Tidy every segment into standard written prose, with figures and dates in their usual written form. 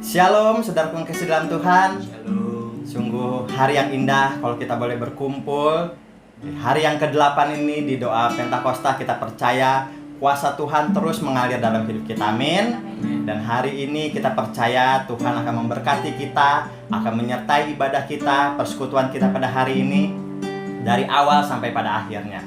Shalom, saudaraku yang kasih dalam Tuhan. Shalom. Sungguh hari yang indah kalau kita boleh berkumpul. Di hari yang ke-8 ini di doa Pentakosta kita percaya kuasa Tuhan terus mengalir dalam hidup kita. Amin. Dan hari ini kita percaya Tuhan akan memberkati kita, akan menyertai ibadah kita, persekutuan kita pada hari ini dari awal sampai pada akhirnya.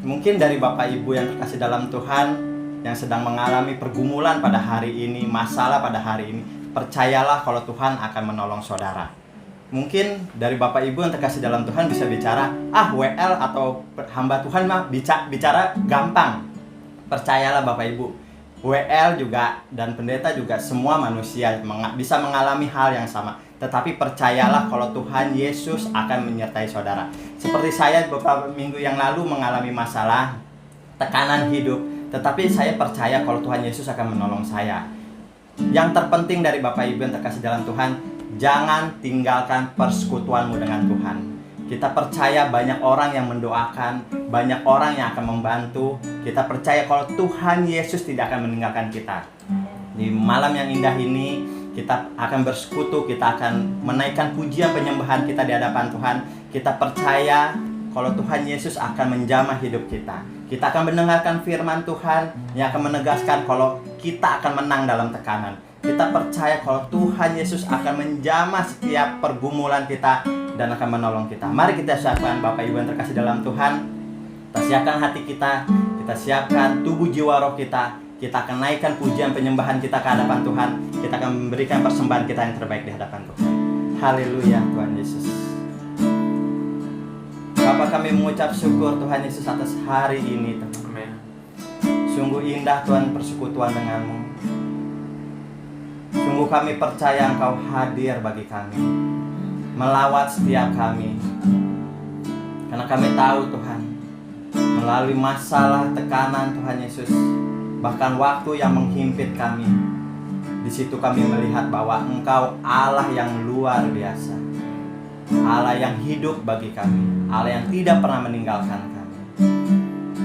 Mungkin dari Bapak Ibu yang terkasih dalam Tuhan yang sedang mengalami pergumulan pada hari ini, masalah pada hari ini, percayalah kalau Tuhan akan menolong saudara. Mungkin dari Bapak Ibu yang terkasih dalam Tuhan bisa bicara, WL atau hamba Tuhan mah bicara gampang. Percayalah Bapak Ibu, WL juga dan pendeta juga semua manusia bisa mengalami hal yang sama. Tetapi percayalah kalau Tuhan Yesus akan menyertai saudara. Seperti saya beberapa minggu yang lalu mengalami masalah, tekanan hidup. Tetapi saya percaya kalau Tuhan Yesus akan menolong saya. Yang terpenting dari Bapak Ibu yang terkasih dalam Tuhan, jangan tinggalkan persekutuanmu dengan Tuhan. Kita percaya banyak orang yang mendoakan, banyak orang yang akan membantu. Kita percaya kalau Tuhan Yesus tidak akan meninggalkan kita. Di malam yang indah ini, kita akan bersekutu, kita akan menaikkan pujian penyembahan kita di hadapan Tuhan. Kita percaya kalau Tuhan Yesus akan menjamah hidup kita. Kita akan mendengarkan firman Tuhan yang akan menegaskan kalau kita akan menang dalam tekanan. Kita percaya kalau Tuhan Yesus akan menjamah setiap pergumulan kita dan akan menolong kita. Mari kita siapkan Bapak Ibu yang terkasih dalam Tuhan. Kita siapkan hati kita siapkan tubuh jiwa roh kita. Kita akan naikkan pujian penyembahan kita ke hadapan Tuhan. Kita akan memberikan persembahan kita yang terbaik di hadapan Tuhan. Haleluya Tuhan Yesus. Bapa, kami mengucap syukur Tuhan Yesus atas hari ini Tuhan. Amin. Sungguh indah Tuhan persekutuan denganmu. Sungguh kami percaya Engkau hadir bagi kami, melawat setiap kami. Karena kami tahu Tuhan, melalui masalah tekanan Tuhan Yesus, bahkan waktu yang menghimpit kami, di situ kami melihat bahwa Engkau Allah yang luar biasa, Allah yang hidup bagi kami, Allah yang tidak pernah meninggalkan kami.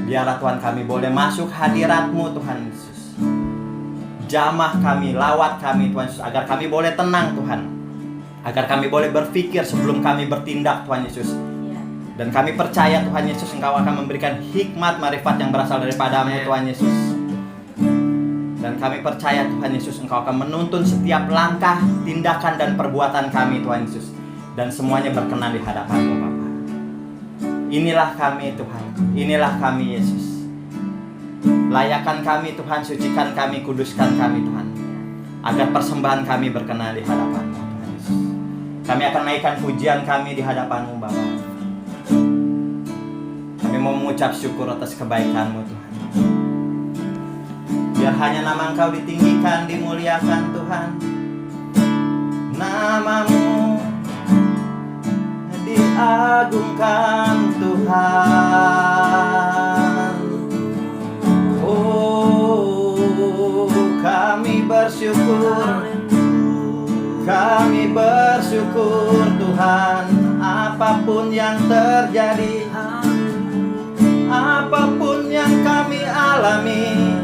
Biarlah Tuhan kami boleh masuk hadirat-Mu Tuhan Yesus. Jamah kami, lawat kami Tuhan Yesus, agar kami boleh tenang Tuhan, agar kami boleh berpikir sebelum kami bertindak Tuhan Yesus. Dan kami percaya Tuhan Yesus Engkau akan memberikan hikmat marifat yang berasal daripada-Mu Tuhan Yesus. Dan kami percaya Tuhan Yesus Engkau akan menuntun setiap langkah, tindakan dan perbuatan kami Tuhan Yesus. Dan semuanya berkenan di hadapan-Mu Bapa. Inilah kami Tuhan, inilah kami Yesus. Layakan kami Tuhan, sucikan kami, kuduskan kami Tuhan, agar persembahan kami berkenan di hadapan-Mu Tuhan Yesus. Kami akan naikkan pujian kami di hadapan-Mu Bapa. Kami mau mengucap syukur atas kebaikan-Mu Tuhan. Biar hanya nama Engkau ditinggikan, dimuliakan Tuhan. Nama-Mu diagungkan Tuhan. Oh, kami bersyukur Tuhan. Apapun yang terjadi, apapun yang kami alami,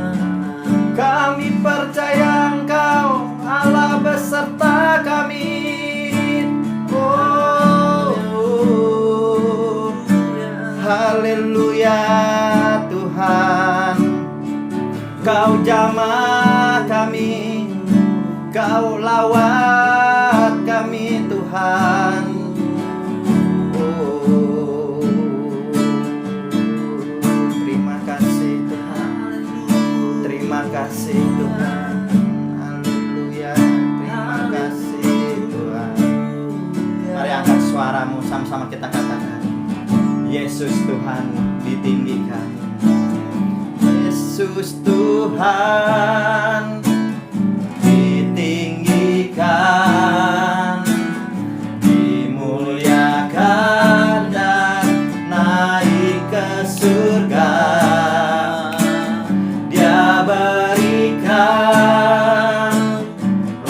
kami percaya Engkau Allah beserta kami. Haleluya Tuhan, Kau jamah kami, Kau lawat kami Tuhan. Oh, terima kasih Tuhan, terima kasih Tuhan. Haleluya, terima kasih Tuhan. Mari angkat suaramu, sama-sama kita katakan, Yesus Tuhan ditinggikan, Yesus Tuhan ditinggikan, dimuliakan dan naik ke surga. Dia berikan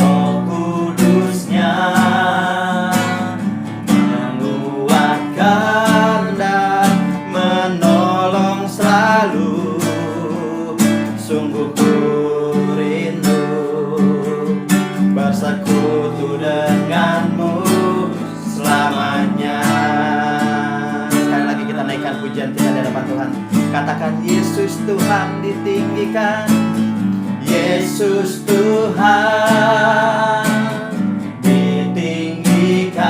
Roh Kudus-Nya, menguatkan dan menolong selalu. Sungguh ku katakan Yesus Tuhan ditinggikan. Yesus Tuhan ditinggikan,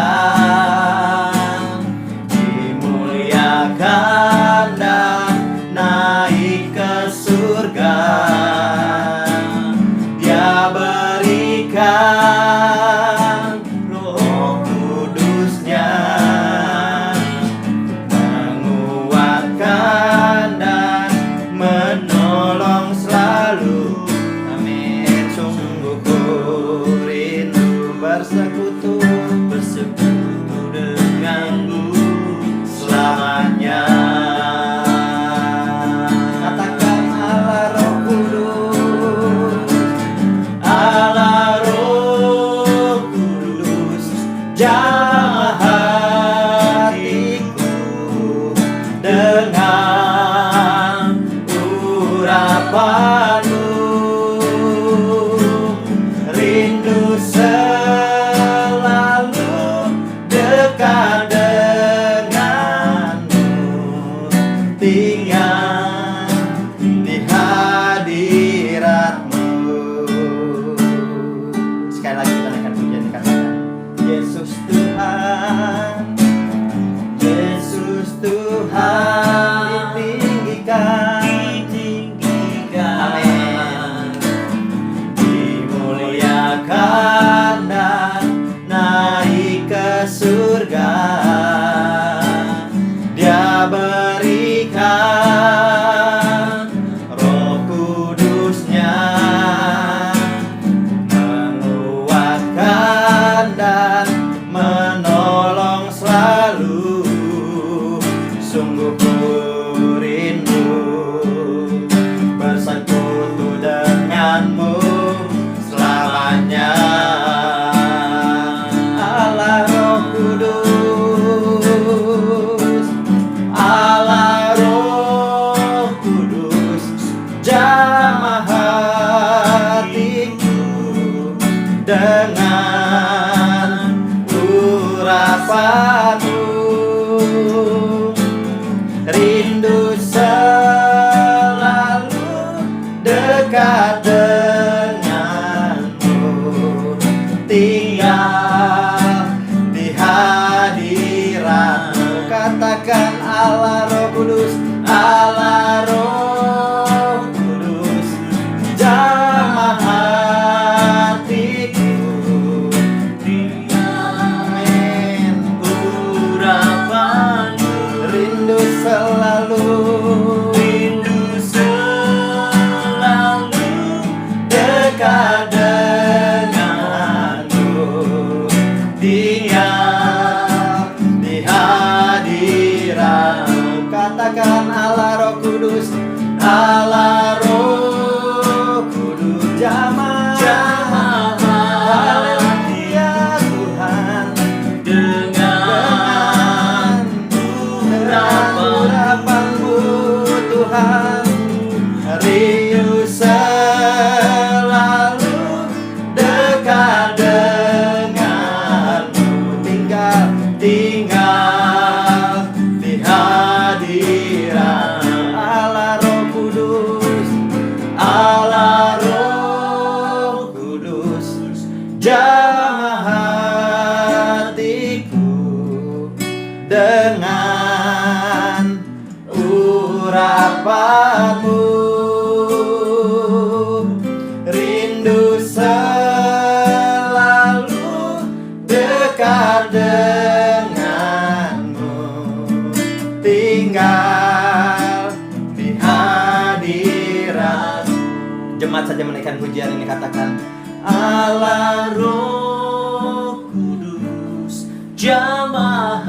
dimuliakan dan naik ke surga. Dia berikan Roh Kudusnya, menguatkan dan menolong selalu. Amin. Sungguh ku rindu bersekutu denganmu selamanya. Katakan Allah Roh Kudus, Allah Roh Kudus, jamah hatiku dengan urapanmu. Rindu selalu dekat denganmu, tinggal di hadiratmu. Sekali lagi kita naikkan pujian, dikatakan Yesus Tuhan, Yesus Tuhan ditinggikan, amin. Dimuliakan dan naik ke surga. Dia berikan Roh Kudusnya, menguatkan dan menolong selalu. Sungguh ku rindu bersekutu denganmu selamanya. Allah Roh Kudus, Allah Roh Kudus, jamah hatiku dengan urapanmu. Rindu selalu dekat denganmu, tinggal di hadiratmu. Katakan Allah Roh Kudus, Allah Roh Kudus, jamah hatiku, amin. Urapanmu, rindu selalu dekat denganmu, tinggal di hadiratmu. Katakan Allah Roh Kudus, Allah Roh Kudus, jamah haleluya Tuhan, dengan urapanmu Tuhan. Rindu selalu dekat denganmu, tinggal di hadirat. Allah Roh Kudus, Allah Roh Kudus, jamah hatiku dengan urapanmu. Rindu selalu dekat denganmu, tinggal di hadirat. Jemaat saja menaikkan pujian ini, katakan Allah Roh Kudus, jamah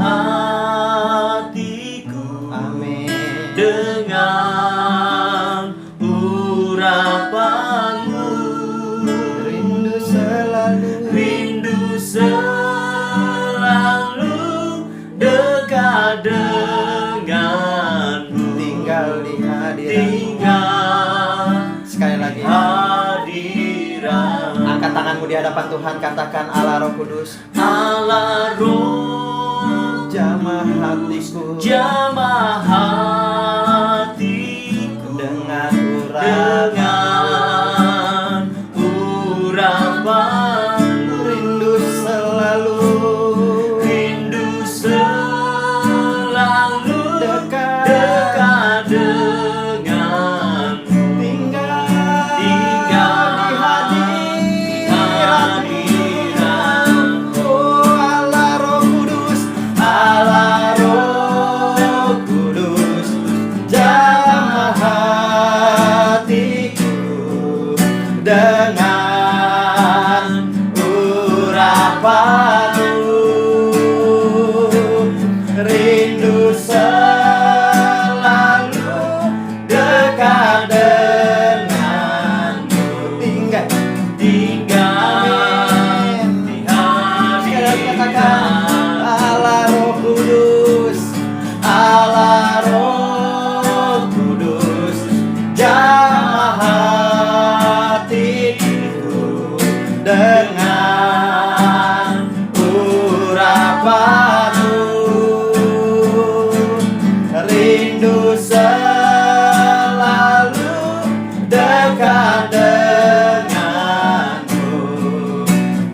hatiku, amin, dengan urapanmu. Rindu selalu dekat denganmu, tinggal di hadirat. Sekali lagi, hadirat. Angkat tanganmu di hadapan Tuhan, katakan Allah Roh Kudus, Allah Roh, jamah hatiku, jamah hatiku, dengan urapan rindu selalu dekat denganmu, tinggal di hadiratmu. Oh Allah Roh Kudus, Allah Roh Kudus, jamah hatiku dengan urapanmu, rindu selalu dekat denganmu, tinggal Tinggal di hadiratmu. Allah Roh Kudus, Allah Roh Kudus, jamah hatiku dengan urapanmu, rindu selalu dekat denganmu,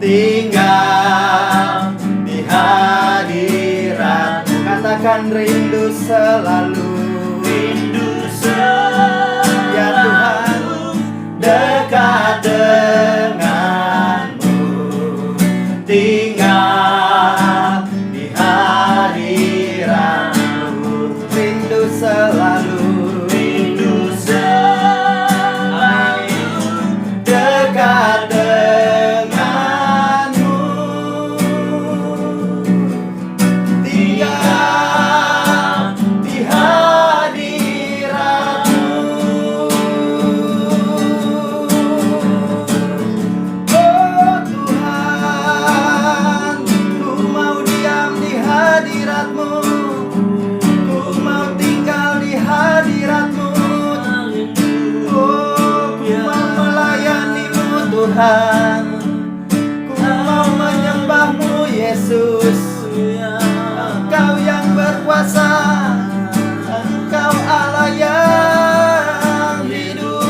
tinggal di hadiratmu. Katakan rindu selalu, ya Tuhan, dekat denganmu, tinggal di hadiratmu, rindu selalu dekat denganmu, tinggal di hadiratmu. Oh Tuhan, ku mau diam di hadiratmu, ku mau tinggal di hadiratmu. Oh, ku mau melayanimu Tuhan, ku mau menyembahmu Yesus. Engkau yang berkuasa, Engkau Allah yang hidup.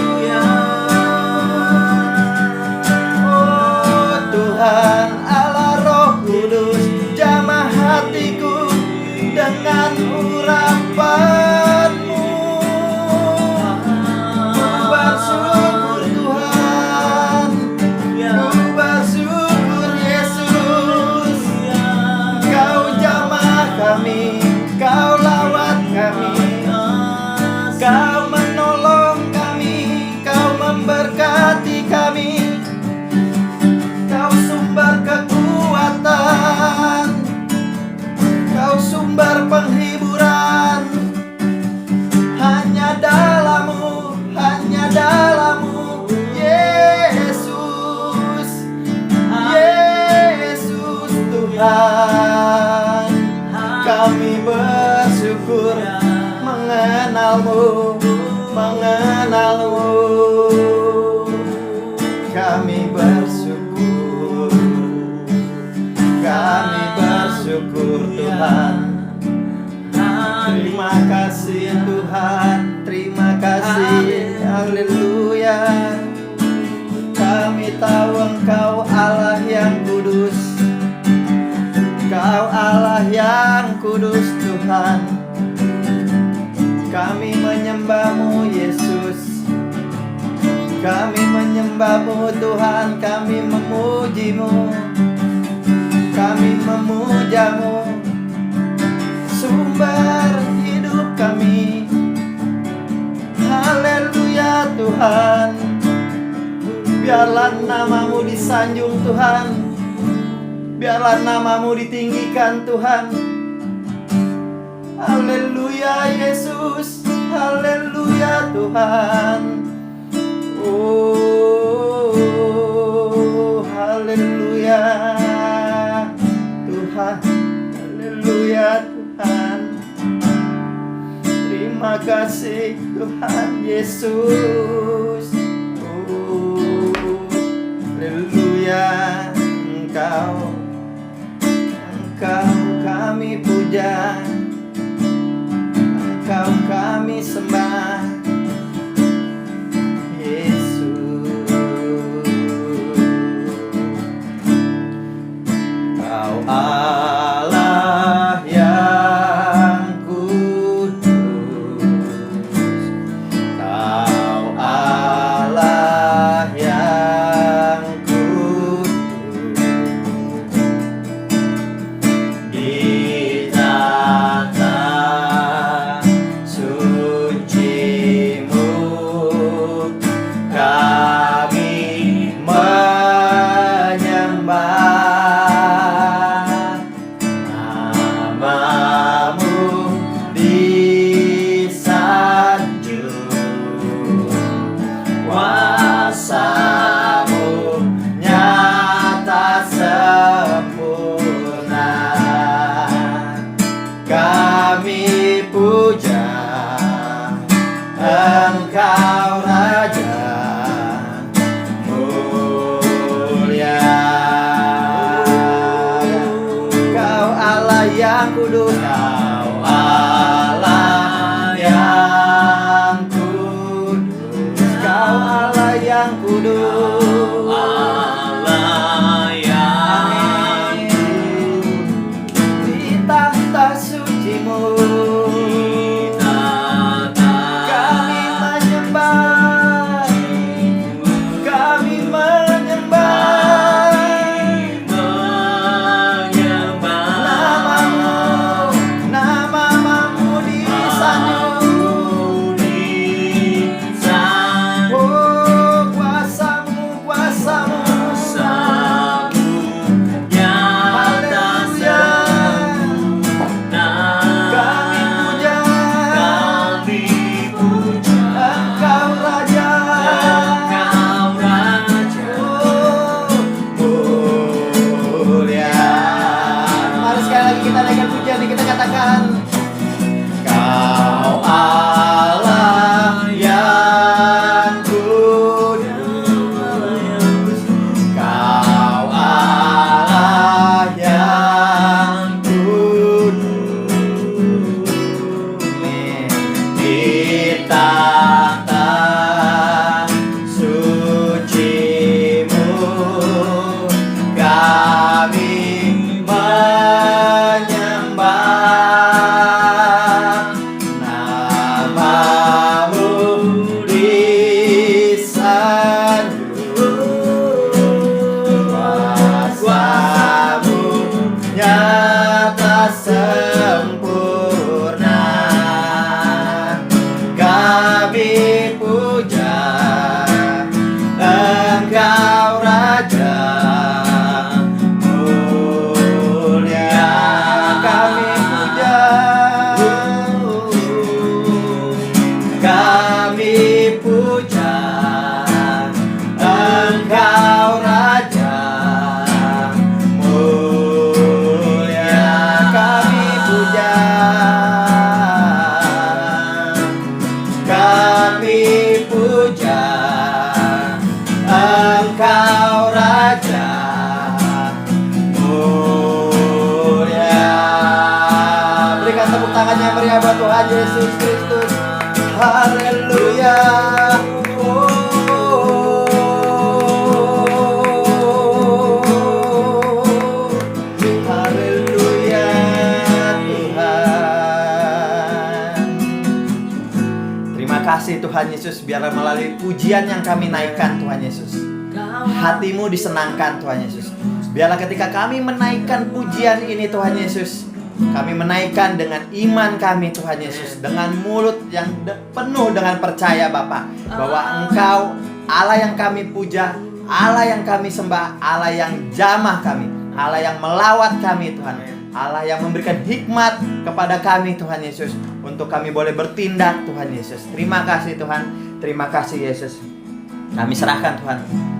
Oh Tuhan, Allah Roh Kudus, jamah hatiku dengan urapanmu. Ku bersyukur Tuhan, ku bersyukur Yesus. Kau jamah kami, Kau lawat kami, Kau menolong kami, Kau memberkati kami, Kau sumber kekuatan, Kau sumber penghiburan. Hanya dalam-Mu Yesus, Yesus Tuhan. Kami bersyukur mengenal-Mu. Kami bersyukur Tuhan. Terima kasih Tuhan, terima kasih, haleluya. Kami tahu Engkau Allah yang kudus, Engkau Allah yang kudus Tuhan. Kami menyembah-Mu Yesus, kami menyembah-Mu Tuhan, kami memuji-Mu, kami memuja-Mu, sumber hidup kami. Haleluya Tuhan, biarlah nama-Mu disanjung Tuhan, biarlah nama-Mu ditinggikan Tuhan. Haleluya Yesus, haleluya Tuhan. Oh haleluya Tuhan, haleluya Tuhan. Terima kasih Tuhan Yesus. Oh haleluya, Engkau kami puja, Engkau kami sembah, Tuhan Yesus Kristus. Haleluya. Haleluya Tuhan. Terima kasih Tuhan Yesus, biarlah melalui pujian yang kami naikkan Tuhan Yesus, hatimu disenangkan Tuhan Yesus. Biarlah ketika kami menaikkan pujian ini Tuhan Yesus, kami menaikkan dengan iman kami Tuhan Yesus, dengan mulut yang penuh dengan percaya Bapa, bahwa Engkau Allah yang kami puja, Allah yang kami sembah, Allah yang jamah kami, Allah yang melawat kami Tuhan, Allah yang memberikan hikmat kepada kami Tuhan Yesus, untuk kami boleh bertindak Tuhan Yesus. Terima kasih Tuhan, terima kasih Yesus. Kami serahkan Tuhan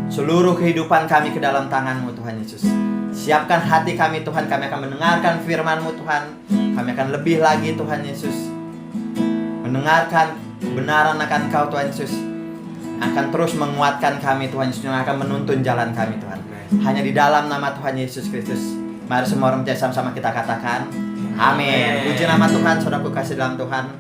seluruh kehidupan kami ke dalam tangan-Mu Tuhan Yesus. Siapkan hati kami Tuhan, kami akan mendengarkan firman-Mu Tuhan. Kami akan lebih lagi Tuhan Yesus mendengarkan kebenaran akan Kau Tuhan Yesus, akan terus menguatkan kami Tuhan Yesus, yang akan menuntun jalan kami Tuhan. Hanya di dalam nama Tuhan Yesus Kristus. Mari semua orang percaya sama-sama kita katakan amin. Puji nama Tuhan, saudaraku kasih dalam Tuhan.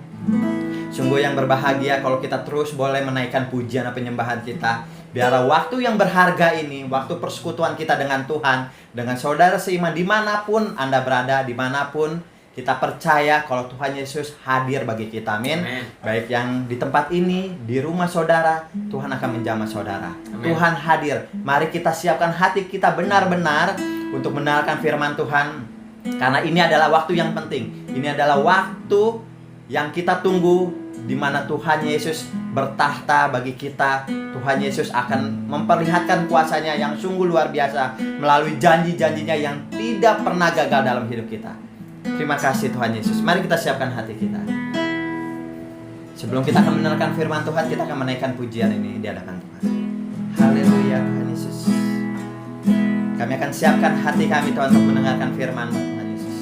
Sungguh yang berbahagia kalau kita terus boleh menaikkan pujian dan penyembahan kita. Biarlah waktu yang berharga ini, waktu persekutuan kita dengan Tuhan, dengan saudara seiman, dimanapun Anda berada, dimanapun, kita percaya kalau Tuhan Yesus hadir bagi kita. Amin. Baik yang di tempat ini, di rumah saudara, Tuhan akan menjamah saudara. Amin. Tuhan hadir. Mari kita siapkan hati kita benar-benar untuk mendengarkan firman Tuhan, karena ini adalah waktu yang penting. Ini adalah waktu yang kita tunggu, di mana Tuhan Yesus bertahta bagi kita. Tuhan Yesus akan memperlihatkan kuasanya yang sungguh luar biasa melalui janji-janjinya yang tidak pernah gagal dalam hidup kita. Terima kasih Tuhan Yesus. Mari kita siapkan hati kita. Sebelum kita akan mendengarkan firman Tuhan, kita akan menaikkan pujian ini di hadapan Tuhan. Haleluya Tuhan Yesus. Kami akan siapkan hati kami Tuhan untuk mendengarkan firman-Mu Tuhan Yesus.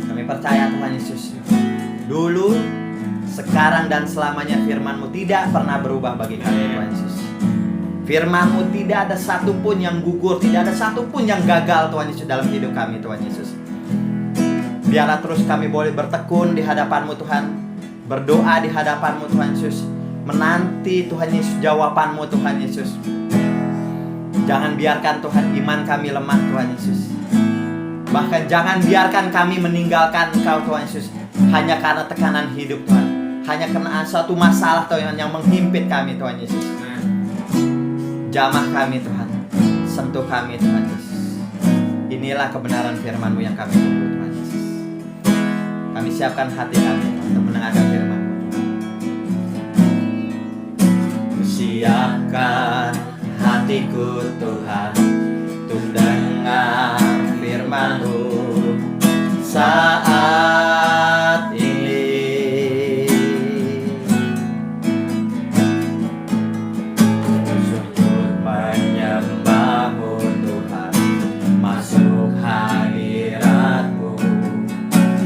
Kami percaya Tuhan Yesus, dulu, sekarang, dan selamanya firman-Mu tidak pernah berubah bagi kami Tuhan Yesus. Firman-Mu tidak ada satupun yang gugur, tidak ada satupun yang gagal Tuhan Yesus dalam hidup kami Tuhan Yesus. Biarlah terus kami boleh bertekun di hadapan-Mu Tuhan, berdoa di hadapan-Mu Tuhan Yesus, menanti Tuhan Yesus jawaban-Mu Tuhan Yesus. Jangan biarkan Tuhan iman kami lemah Tuhan Yesus. Bahkan jangan biarkan kami meninggalkan Engkau Tuhan Yesus hanya karena tekanan hidup Tuhan, hanya karena suatu masalah Tuhan yang menghimpit kami Tuhan Yesus. Jamah kami Tuhan, sentuh kami Tuhan Yesus. Inilah kebenaran firman-Mu yang kami tunggu Tuhan Yesus. Kami siapkan hati kami untuk mendengarkan firman-Mu. Siapkan hatiku Tuhan untuk dengar firman-Mu saat ini. Untuk menyembah-Mu Tuhan, masuk hadirat-Mu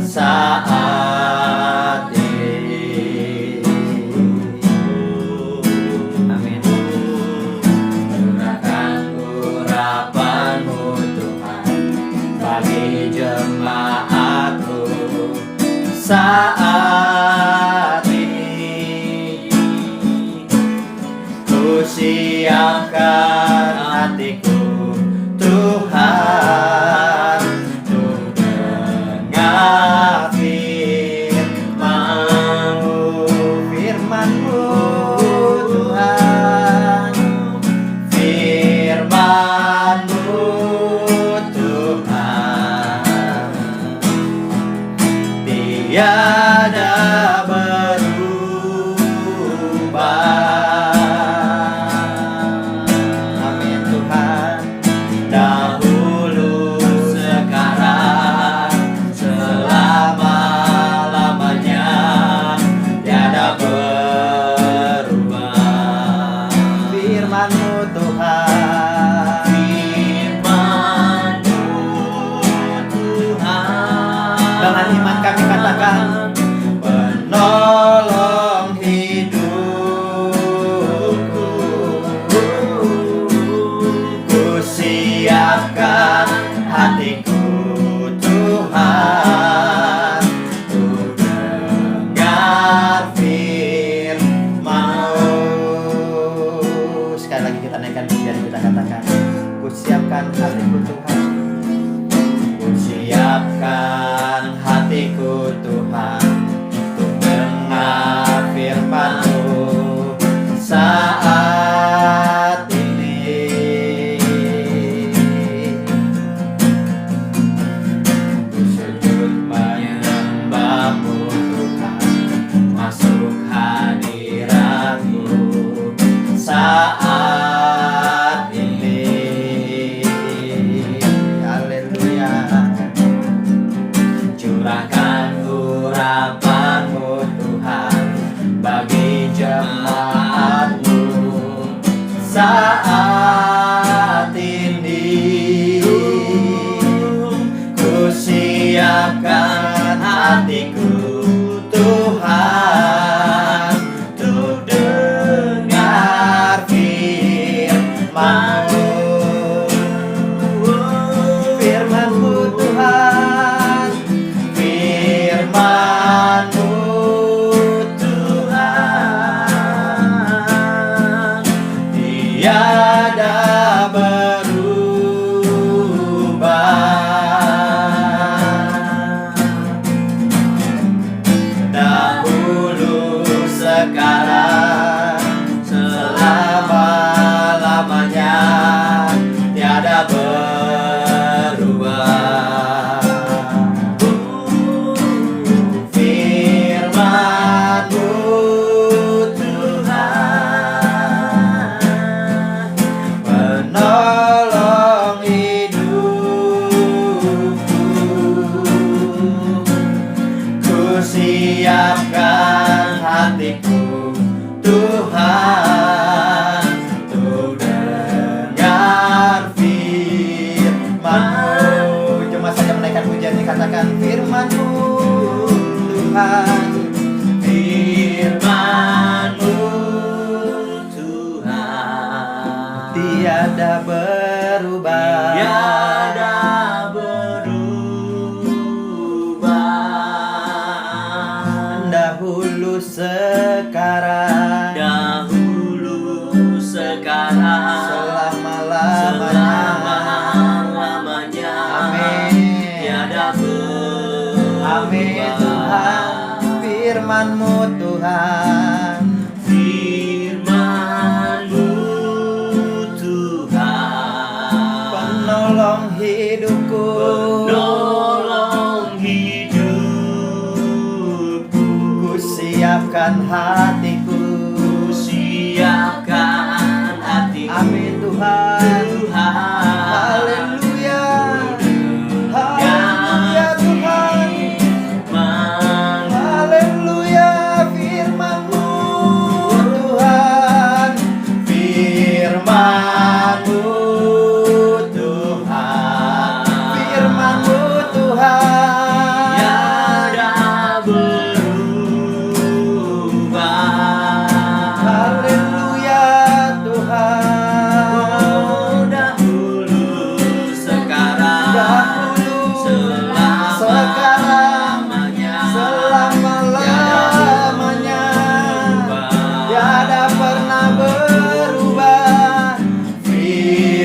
saat ini. Amin. Curahkan urapan-Mu Tuhan bagi jemaat-Mu saat ini. Ku siapkan hatiku Tuhan untuk dengar firman-Mu, firman-Mu Tuhan, firman-Mu Tuhan. Tiada berubah. Amin Tuhan. Dahulu, sekarang, selama-lamanya, tiada berubah. Firman-Mu Tuhan, firman-Mu Tuhan. Dengan iman kami katakan, penolong hidupku. Ku siapkan hatiku Tuhan lagi kita naikkan pujian, kita katakan, ku siapkan hatiku Tuhan. Ku siapkan hatiku Tuhan untuk dengar firman-Mu saat ini. Ku sujud menyembah-Mu Tuhan, masuk hadirat-Mu saat ini. Haleluya. Curahkan urapan-Mu Tuhan bagi jemaat-Mu saat ini. Ku siapkan hatiku Tuhan untuk dengar firman-Mu. Firman-Mu Tuhan, firman-Mu Tuhan, tiada berubah. Dahulu, sekarang, selama-lamanya, tiada berubah. Firman-Mu Tuhan, penolong hidupku. Ku siapkan hatiku Tuhan untuk dengar firman-Mu. Cuma saja menaikkan pujian, dikatakan firman-Mu Tuhan, firman-Mu Tuhan, tiada berubah. Tiada berubah. Dahulu, sekarang, selama-lamanya. Amin. Tiada berubah. Amin Tuhan, firman-Mu Tuhan, Firman-Mu Tuhan, penolong hidupku. penolong hidupku. Ku siapkan hatiku. Ku siapkan hatiku. Amin Tuhan. Tuhan, Haleluya. Haleluya Tuhan. Haleluya, firman-Mu Tuhan, firman-Mu Tuhan, firman-Mu Tuhan, tiada berubah. haleluya Tuhan. Dahulu, sekarang, selama-lamanya, selama-lamanya, tiada pernah berubah.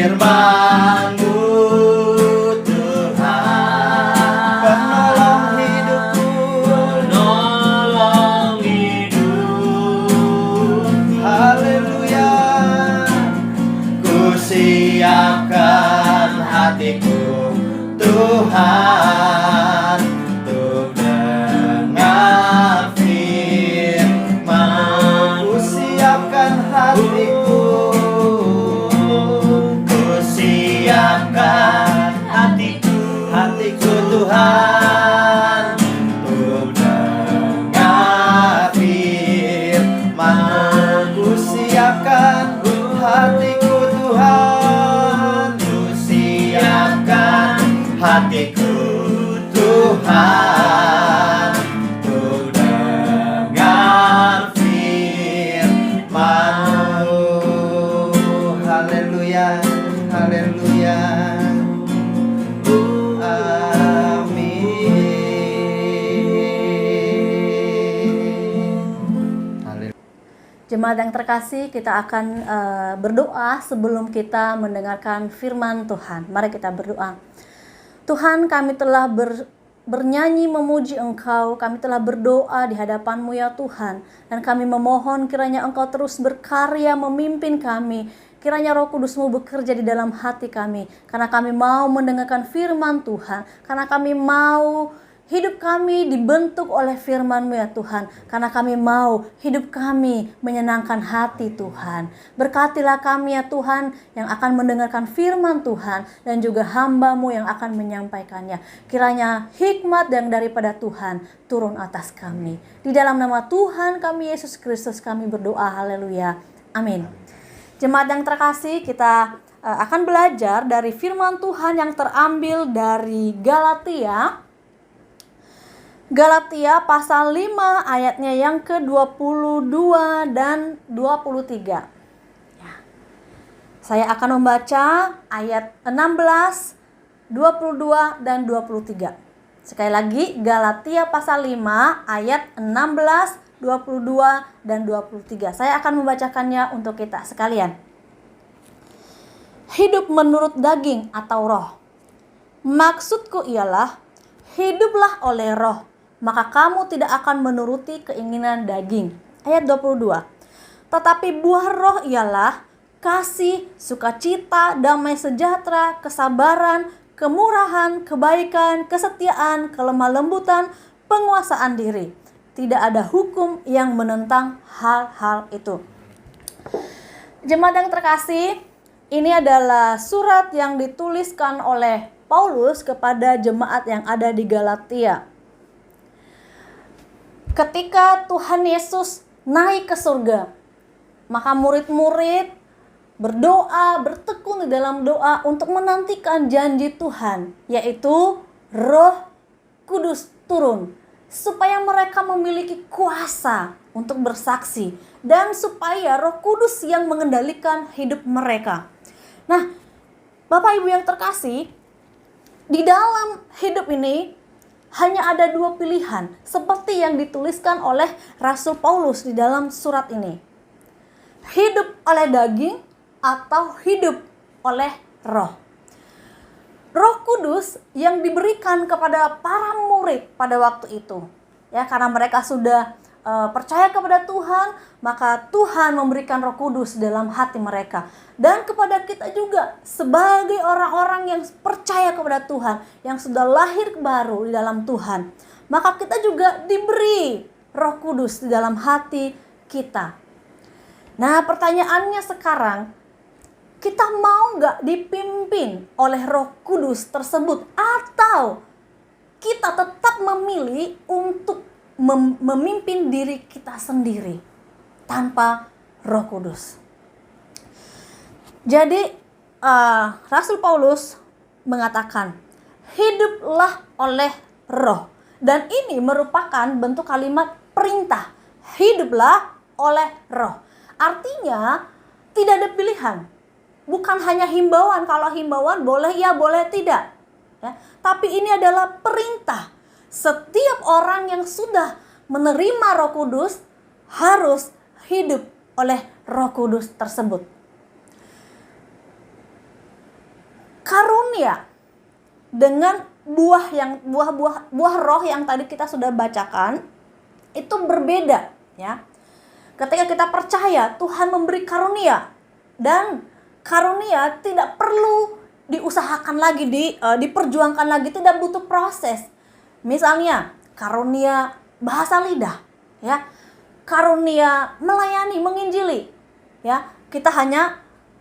Firman-Mu Tuhan, penolong hidupku. penolong hidup. Haleluya. Ku siapkan hatiku Tuhan untuk dengar firman. Ku siapkan hatiku. Ku siapkan hatiku Tuhan untuk dengar firman. Ku siapkan hatiku Tuhan, ku siapkan hatiku Tuhan untuk dengar firman-Mu. Haleluya, haleluya. Amin. Haleluya. Jemaat yang terkasih, kita akan berdoa sebelum kita mendengarkan firman Tuhan. Mari kita berdoa. Tuhan, kami telah bernyanyi memuji Engkau, kami telah berdoa di hadapan-Mu ya Tuhan, dan kami memohon kiranya Engkau terus berkarya memimpin kami, kiranya Roh Kudus-Mu bekerja di dalam hati kami, karena kami mau mendengarkan firman Tuhan, karena kami mau hidup kami dibentuk oleh firman-Mu ya Tuhan, karena kami mau hidup kami menyenangkan hati Tuhan. Berkatilah kami ya Tuhan yang akan mendengarkan firman Tuhan dan juga hamba-Mu yang akan menyampaikannya. Kiranya hikmat yang daripada Tuhan turun atas kami. Di dalam nama Tuhan kami Yesus Kristus kami berdoa, haleluya, amin. Jemaat yang terkasih, kita akan belajar dari firman Tuhan yang terambil dari Galatia pasal 5 ayatnya yang ke-22 dan 23. Ya. Saya akan membaca ayat 16, 22 dan 23. Sekali lagi, Galatia pasal 5 ayat 16, 22 dan 23. Saya akan membacakannya untuk kita sekalian. Hidup menurut daging atau roh. Maksudku ialah hiduplah oleh roh, maka kamu tidak akan menuruti keinginan daging. Ayat 22. Tetapi buah roh ialah kasih, sukacita, damai sejahtera, kesabaran, kemurahan, kebaikan, kesetiaan, kelemah lembutan, penguasaan diri. Tidak ada hukum yang menentang hal-hal itu. Jemaat yang terkasih, ini adalah surat yang dituliskan oleh Paulus kepada jemaat yang ada di Galatia. Ketika Tuhan Yesus naik ke surga, maka murid-murid berdoa, bertekun di dalam doa untuk menantikan janji Tuhan, yaitu Roh Kudus turun, supaya mereka memiliki kuasa untuk bersaksi, dan supaya Roh Kudus yang mengendalikan hidup mereka. Nah, Bapak Ibu yang terkasih, di dalam hidup ini hanya ada dua pilihan, seperti yang dituliskan oleh Rasul Paulus di dalam surat ini. Hidup oleh daging atau hidup oleh roh. Roh Kudus yang diberikan kepada para murid pada waktu itu. Ya, karena mereka sudah percaya kepada Tuhan, maka Tuhan memberikan Roh Kudus dalam hati mereka. Dan kepada kita juga sebagai orang-orang yang percaya kepada Tuhan, yang sudah lahir baru di dalam Tuhan, maka kita juga diberi Roh Kudus di dalam hati kita. Nah, pertanyaannya sekarang, kita mau gak dipimpin oleh Roh Kudus tersebut, atau kita tetap memilih untuk memimpin diri kita sendiri tanpa Roh Kudus? Jadi Rasul Paulus mengatakan, hiduplah oleh roh. Dan ini merupakan bentuk kalimat perintah, hiduplah oleh roh. Artinya tidak ada pilihan, bukan hanya himbauan. Kalau himbauan boleh ya, boleh tidak, ya. Tapi ini adalah perintah. Setiap orang yang sudah menerima Roh Kudus harus hidup oleh Roh Kudus tersebut. Karunia dengan buah roh yang tadi kita sudah bacakan itu berbeda, ya. Ketika kita percaya, Tuhan memberi karunia, dan karunia tidak perlu diusahakan lagi, diperjuangkan lagi, tidak butuh proses. Misalnya karunia bahasa lidah, ya, karunia melayani, menginjili, ya, kita hanya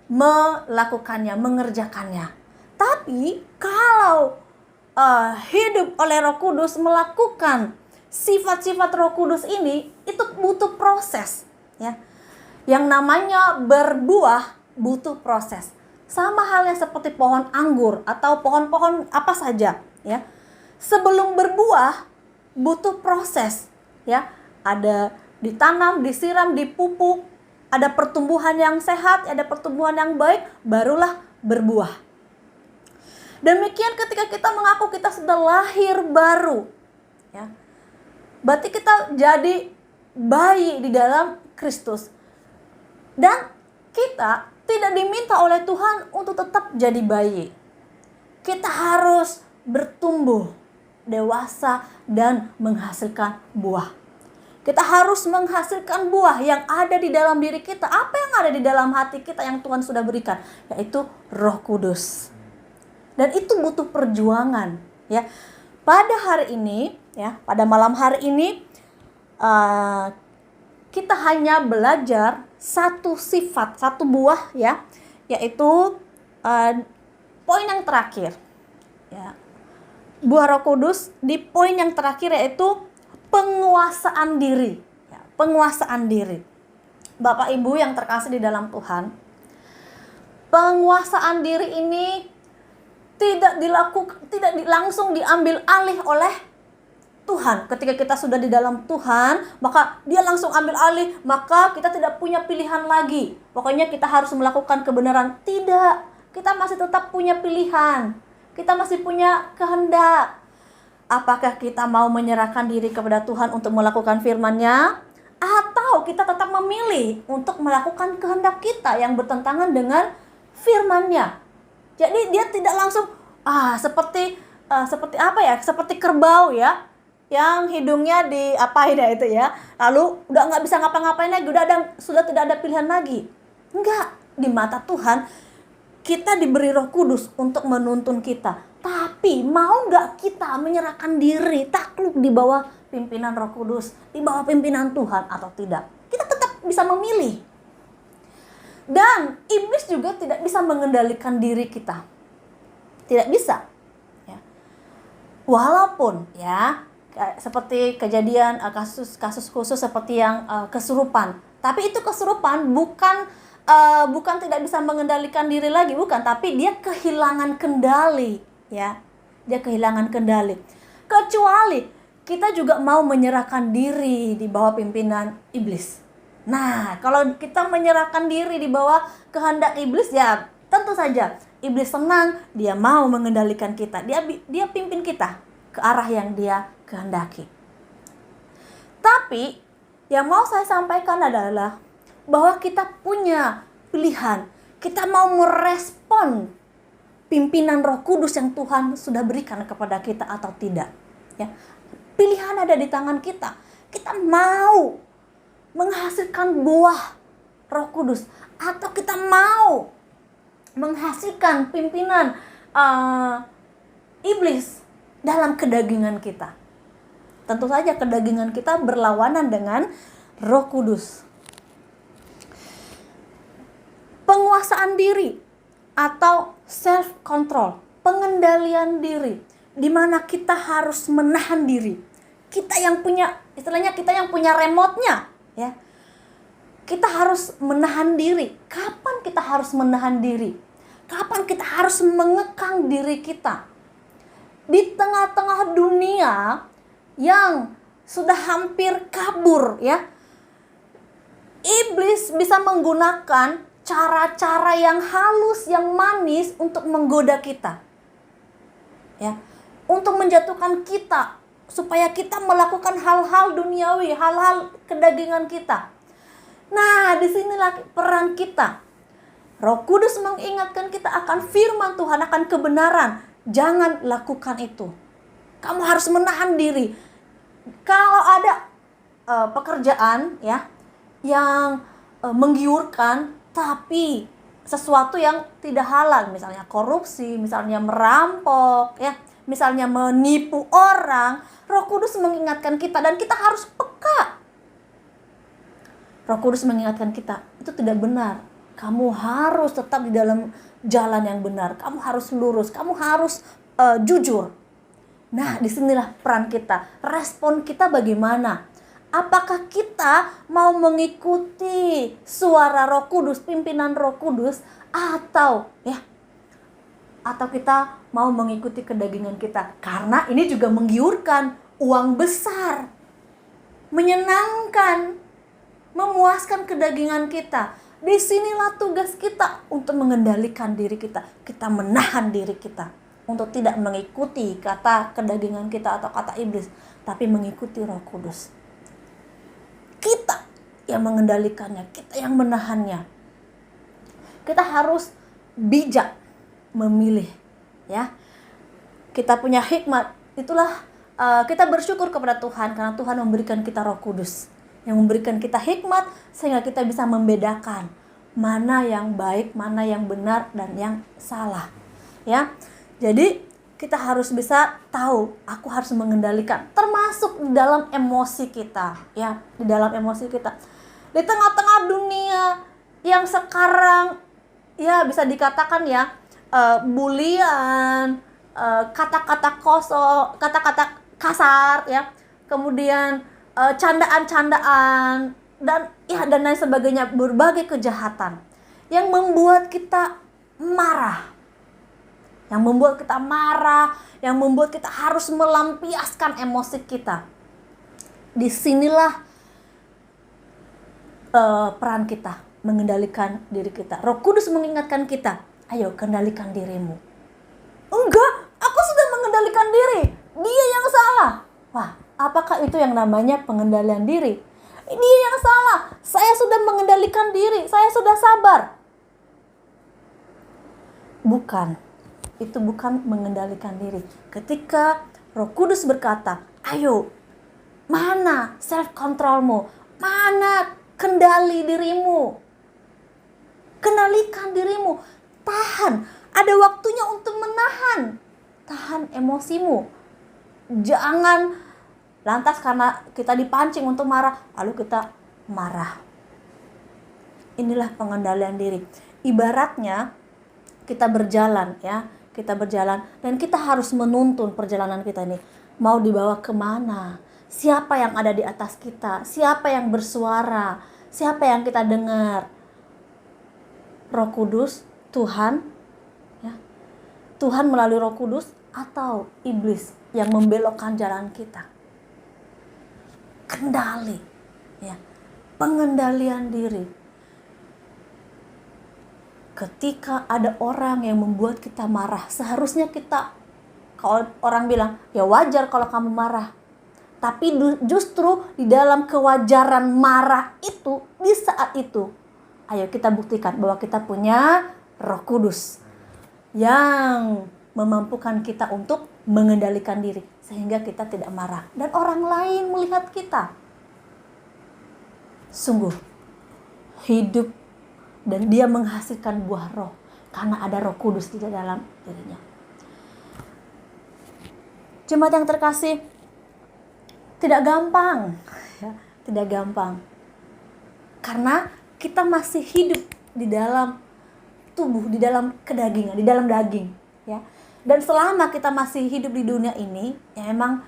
melakukannya, mengerjakannya. Tapi kalau hidup oleh Roh Kudus, melakukan sifat-sifat Roh Kudus ini, itu butuh proses, ya. Yang namanya berbuah butuh proses. Sama halnya seperti pohon anggur atau pohon-pohon apa saja, ya. Sebelum berbuah butuh proses, ya. Ada ditanam, disiram, dipupuk, ada pertumbuhan yang sehat, ada pertumbuhan yang baik, barulah berbuah. Demikian ketika kita mengaku kita sudah lahir baru, ya. Berarti kita jadi bayi di dalam Kristus. Dan kita tidak diminta oleh Tuhan untuk tetap jadi bayi. Kita harus bertumbuh, dewasa, dan menghasilkan buah. Kita harus menghasilkan buah yang ada di dalam diri kita. Apa yang ada di dalam hati kita yang Tuhan sudah berikan? Yaitu Roh Kudus. Dan itu butuh perjuangan, ya. Pada hari ini, ya, pada malam hari ini, kita hanya belajar satu sifat, satu buah, ya, yaitu poin yang terakhir, ya. Buah Roh Kudus di poin yang terakhir yaitu penguasaan diri, ya, penguasaan diri. Bapak Ibu yang terkasih di dalam Tuhan, penguasaan diri ini tidak langsung diambil alih oleh Tuhan. Ketika kita sudah di dalam Tuhan, maka Dia langsung ambil alih, maka kita tidak punya pilihan lagi. Pokoknya kita harus melakukan kebenaran. Tidak, kita masih tetap punya pilihan. Kita masih punya kehendak. Apakah kita mau menyerahkan diri kepada Tuhan untuk melakukan firman-Nya, atau kita tetap memilih untuk melakukan kehendak kita yang bertentangan dengan firman-Nya? Jadi dia tidak langsung seperti apa ya? Seperti kerbau, ya, yang hidungnya diapain ya itu, ya. Lalu udah nggak bisa ngapa-ngapain lagi, sudah tidak ada pilihan lagi. Enggak, di mata Tuhan kita diberi Roh Kudus untuk menuntun kita. Tapi mau nggak kita menyerahkan diri, takluk di bawah pimpinan Roh Kudus, di bawah pimpinan Tuhan atau tidak? Kita tetap bisa memilih. Dan iblis juga tidak bisa mengendalikan diri kita. Tidak bisa. Ya. Walaupun, ya, seperti kejadian kasus khusus seperti yang kesurupan. Tapi itu kesurupan bukan tidak bisa mengendalikan diri lagi, bukan. Tapi dia kehilangan kendali. Ya. Dia kehilangan kendali. Kecuali kita juga mau menyerahkan diri di bawah pimpinan iblis. Nah, kalau kita menyerahkan diri di bawah kehendak iblis, ya tentu saja iblis senang, dia mau mengendalikan kita. Dia pimpin kita ke arah yang dia kehendaki. Tapi yang mau saya sampaikan adalah bahwa kita punya pilihan. Kita mau merespon pimpinan Roh Kudus yang Tuhan sudah berikan kepada kita atau tidak. Ya. Pilihan ada di tangan kita. Kita mau menghasilkan buah Roh Kudus, atau kita mau menghasilkan pimpinan iblis dalam kedagingan kita. Tentu saja kedagingan kita berlawanan dengan Roh Kudus. Penguasaan diri atau self control, pengendalian diri, di mana kita harus menahan diri. Kita yang punya, istilahnya kita yang punya remote-nya. Ya, kita harus menahan diri. Kapan kita harus menahan diri? Kapan kita harus mengekang diri kita? Di tengah-tengah dunia yang sudah hampir kabur, ya, iblis bisa menggunakan cara-cara yang halus, yang manis untuk menggoda kita, ya, untuk menjatuhkan kita, supaya kita melakukan hal-hal duniawi, hal-hal kedagingan kita. Nah, disinilah peran kita. Roh Kudus mengingatkan kita akan firman Tuhan, akan kebenaran. Jangan lakukan itu. Kamu harus menahan diri. Kalau ada pekerjaan, ya, yang menggiurkan, tapi sesuatu yang tidak halal, misalnya korupsi, misalnya merampok, ya, misalnya menipu orang, Roh Kudus mengingatkan kita dan kita harus peka. Roh Kudus mengingatkan kita, itu tidak benar. Kamu harus tetap di dalam jalan yang benar. Kamu harus lurus, kamu harus jujur. Nah, disinilah peran kita. Respon kita bagaimana? Apakah kita mau mengikuti suara Roh Kudus, pimpinan Roh Kudus, atau kita mau mengikuti kedagingan kita? Karena ini juga menggiurkan, uang besar, menyenangkan, memuaskan kedagingan kita. Disinilah tugas kita untuk mengendalikan diri kita. Kita menahan diri kita untuk tidak mengikuti kata kedagingan kita atau kata iblis, tapi mengikuti Roh Kudus. Kita yang mengendalikannya, kita yang menahannya. Kita harus bijak memilih, ya. Kita punya hikmat. Itulah kita bersyukur kepada Tuhan karena Tuhan memberikan kita Roh Kudus yang memberikan kita hikmat sehingga kita bisa membedakan mana yang baik, mana yang benar dan yang salah. Ya. Jadi kita harus bisa tahu, aku harus mengendalikan, termasuk di dalam emosi kita, ya, di dalam emosi kita. Di tengah-tengah dunia yang sekarang ya bisa dikatakan ya bulian, kata-kata kosong, kata-kata kasar ya, kemudian candaan-candaan dan lain sebagainya, berbagai kejahatan yang membuat kita marah. Yang membuat kita harus melampiaskan emosi kita. Disinilah peran kita mengendalikan diri kita. Roh Kudus mengingatkan kita, ayo kendalikan dirimu. Enggak, aku sudah mengendalikan diri. Dia yang salah. Wah, apakah itu yang namanya pengendalian diri? Dia yang salah. Saya sudah mengendalikan diri. Saya sudah sabar. Bukan. Itu bukan mengendalikan diri. Ketika Roh Kudus berkata, ayo, mana self controlmu? Mana kendali dirimu? Kendalikan dirimu. Tahan. Ada waktunya untuk menahan. Tahan emosimu. Jangan lantas karena kita dipancing untuk marah, lalu kita marah. Inilah pengendalian diri. Ibaratnya kita berjalan ya. Kita berjalan dan kita harus menuntun perjalanan kita ini. Mau dibawa kemana? Siapa yang ada di atas kita? Siapa yang bersuara? Siapa yang kita dengar? Roh Kudus, Tuhan, ya. Tuhan melalui Roh Kudus atau iblis yang membelokkan jalan kita. Kendali, ya. Pengendalian diri. Ketika ada orang yang membuat kita marah, seharusnya kita, kalau orang bilang, ya wajar kalau kamu marah. Tapi justru di dalam kewajaran marah itu, di saat itu, ayo kita buktikan bahwa kita punya Roh Kudus yang memampukan kita untuk mengendalikan diri. Sehingga kita tidak marah. Dan orang lain melihat kita. Sungguh, hidup dan dia menghasilkan buah roh karena ada Roh Kudus di dalam dirinya. Jemaat yang terkasih, tidak gampang, ya, tidak gampang. Karena kita masih hidup di dalam tubuh, di dalam kedagingan, di dalam daging, ya. Dan selama kita masih hidup di dunia ini, ya memang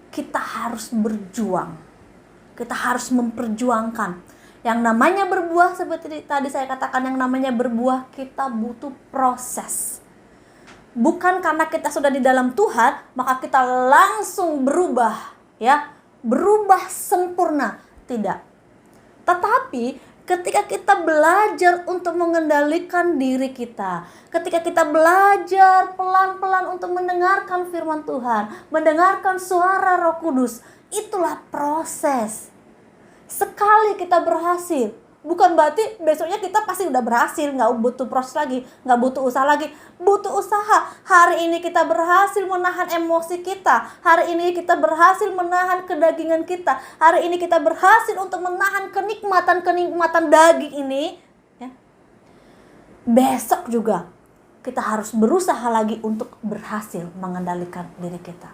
kita harus berjuang. Kita harus memperjuangkan. Yang namanya berbuah, seperti tadi saya katakan, yang namanya berbuah kita butuh proses. Bukan karena kita sudah di dalam Tuhan, maka kita langsung berubah, ya, berubah sempurna. Tidak. Tetapi ketika kita belajar untuk mengendalikan diri kita, ketika kita belajar pelan-pelan untuk mendengarkan firman Tuhan, mendengarkan suara Roh Kudus, itulah proses. Sekali kita berhasil, bukan berarti besoknya kita pasti udah berhasil, nggak butuh proses lagi, nggak butuh usaha lagi, butuh usaha. Hari ini kita berhasil menahan emosi kita, hari ini kita berhasil menahan kedagingan kita, hari ini kita berhasil untuk menahan kenikmatan daging ini, ya. Besok juga kita harus berusaha lagi untuk berhasil mengendalikan diri kita.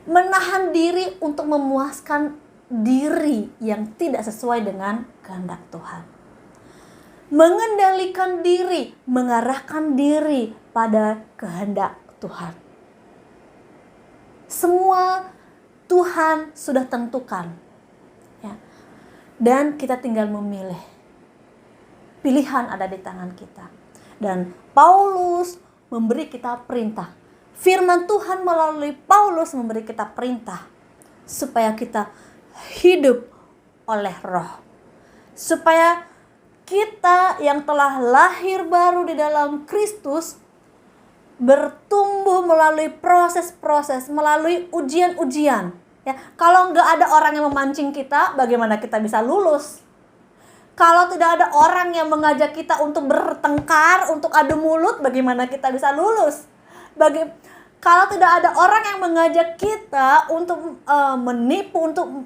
Menahan diri untuk memuaskan diri yang tidak sesuai dengan kehendak Tuhan. Mengendalikan diri, mengarahkan diri pada kehendak Tuhan. Semua Tuhan sudah tentukan, ya. Dan kita tinggal memilih. Pilihan ada di tangan kita. Dan Paulus memberi kita perintah. Firman Tuhan melalui Paulus memberi kita perintah supaya kita hidup oleh roh. Supaya kita yang telah lahir baru di dalam Kristus bertumbuh melalui proses-proses, melalui ujian-ujian. Ya, kalau nggak ada orang yang memancing kita, bagaimana kita bisa lulus? Kalau tidak ada orang yang mengajak kita untuk bertengkar, untuk adu mulut, bagaimana kita bisa lulus? Kalau tidak ada orang yang mengajak kita untuk menipu, untuk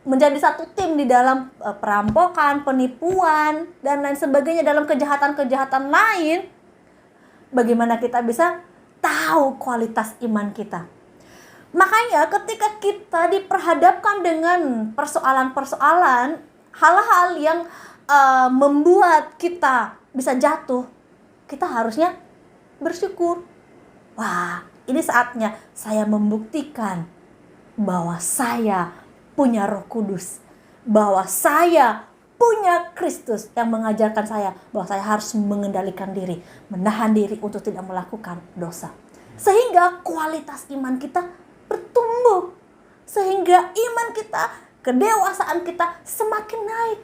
menjadi satu tim di dalam perampokan, penipuan, dan lain sebagainya, dalam kejahatan-kejahatan lain, bagaimana kita bisa tahu kualitas iman kita? Makanya ketika kita diperhadapkan dengan persoalan-persoalan, hal-hal yang membuat kita bisa jatuh, kita harusnya bersyukur. Wah, ini saatnya saya membuktikan bahwa saya punya Roh Kudus, bahwa saya punya Kristus yang mengajarkan saya bahwa saya harus mengendalikan diri, menahan diri untuk tidak melakukan dosa. Sehingga kualitas iman kita bertumbuh, sehingga iman kita, kedewasaan kita semakin naik,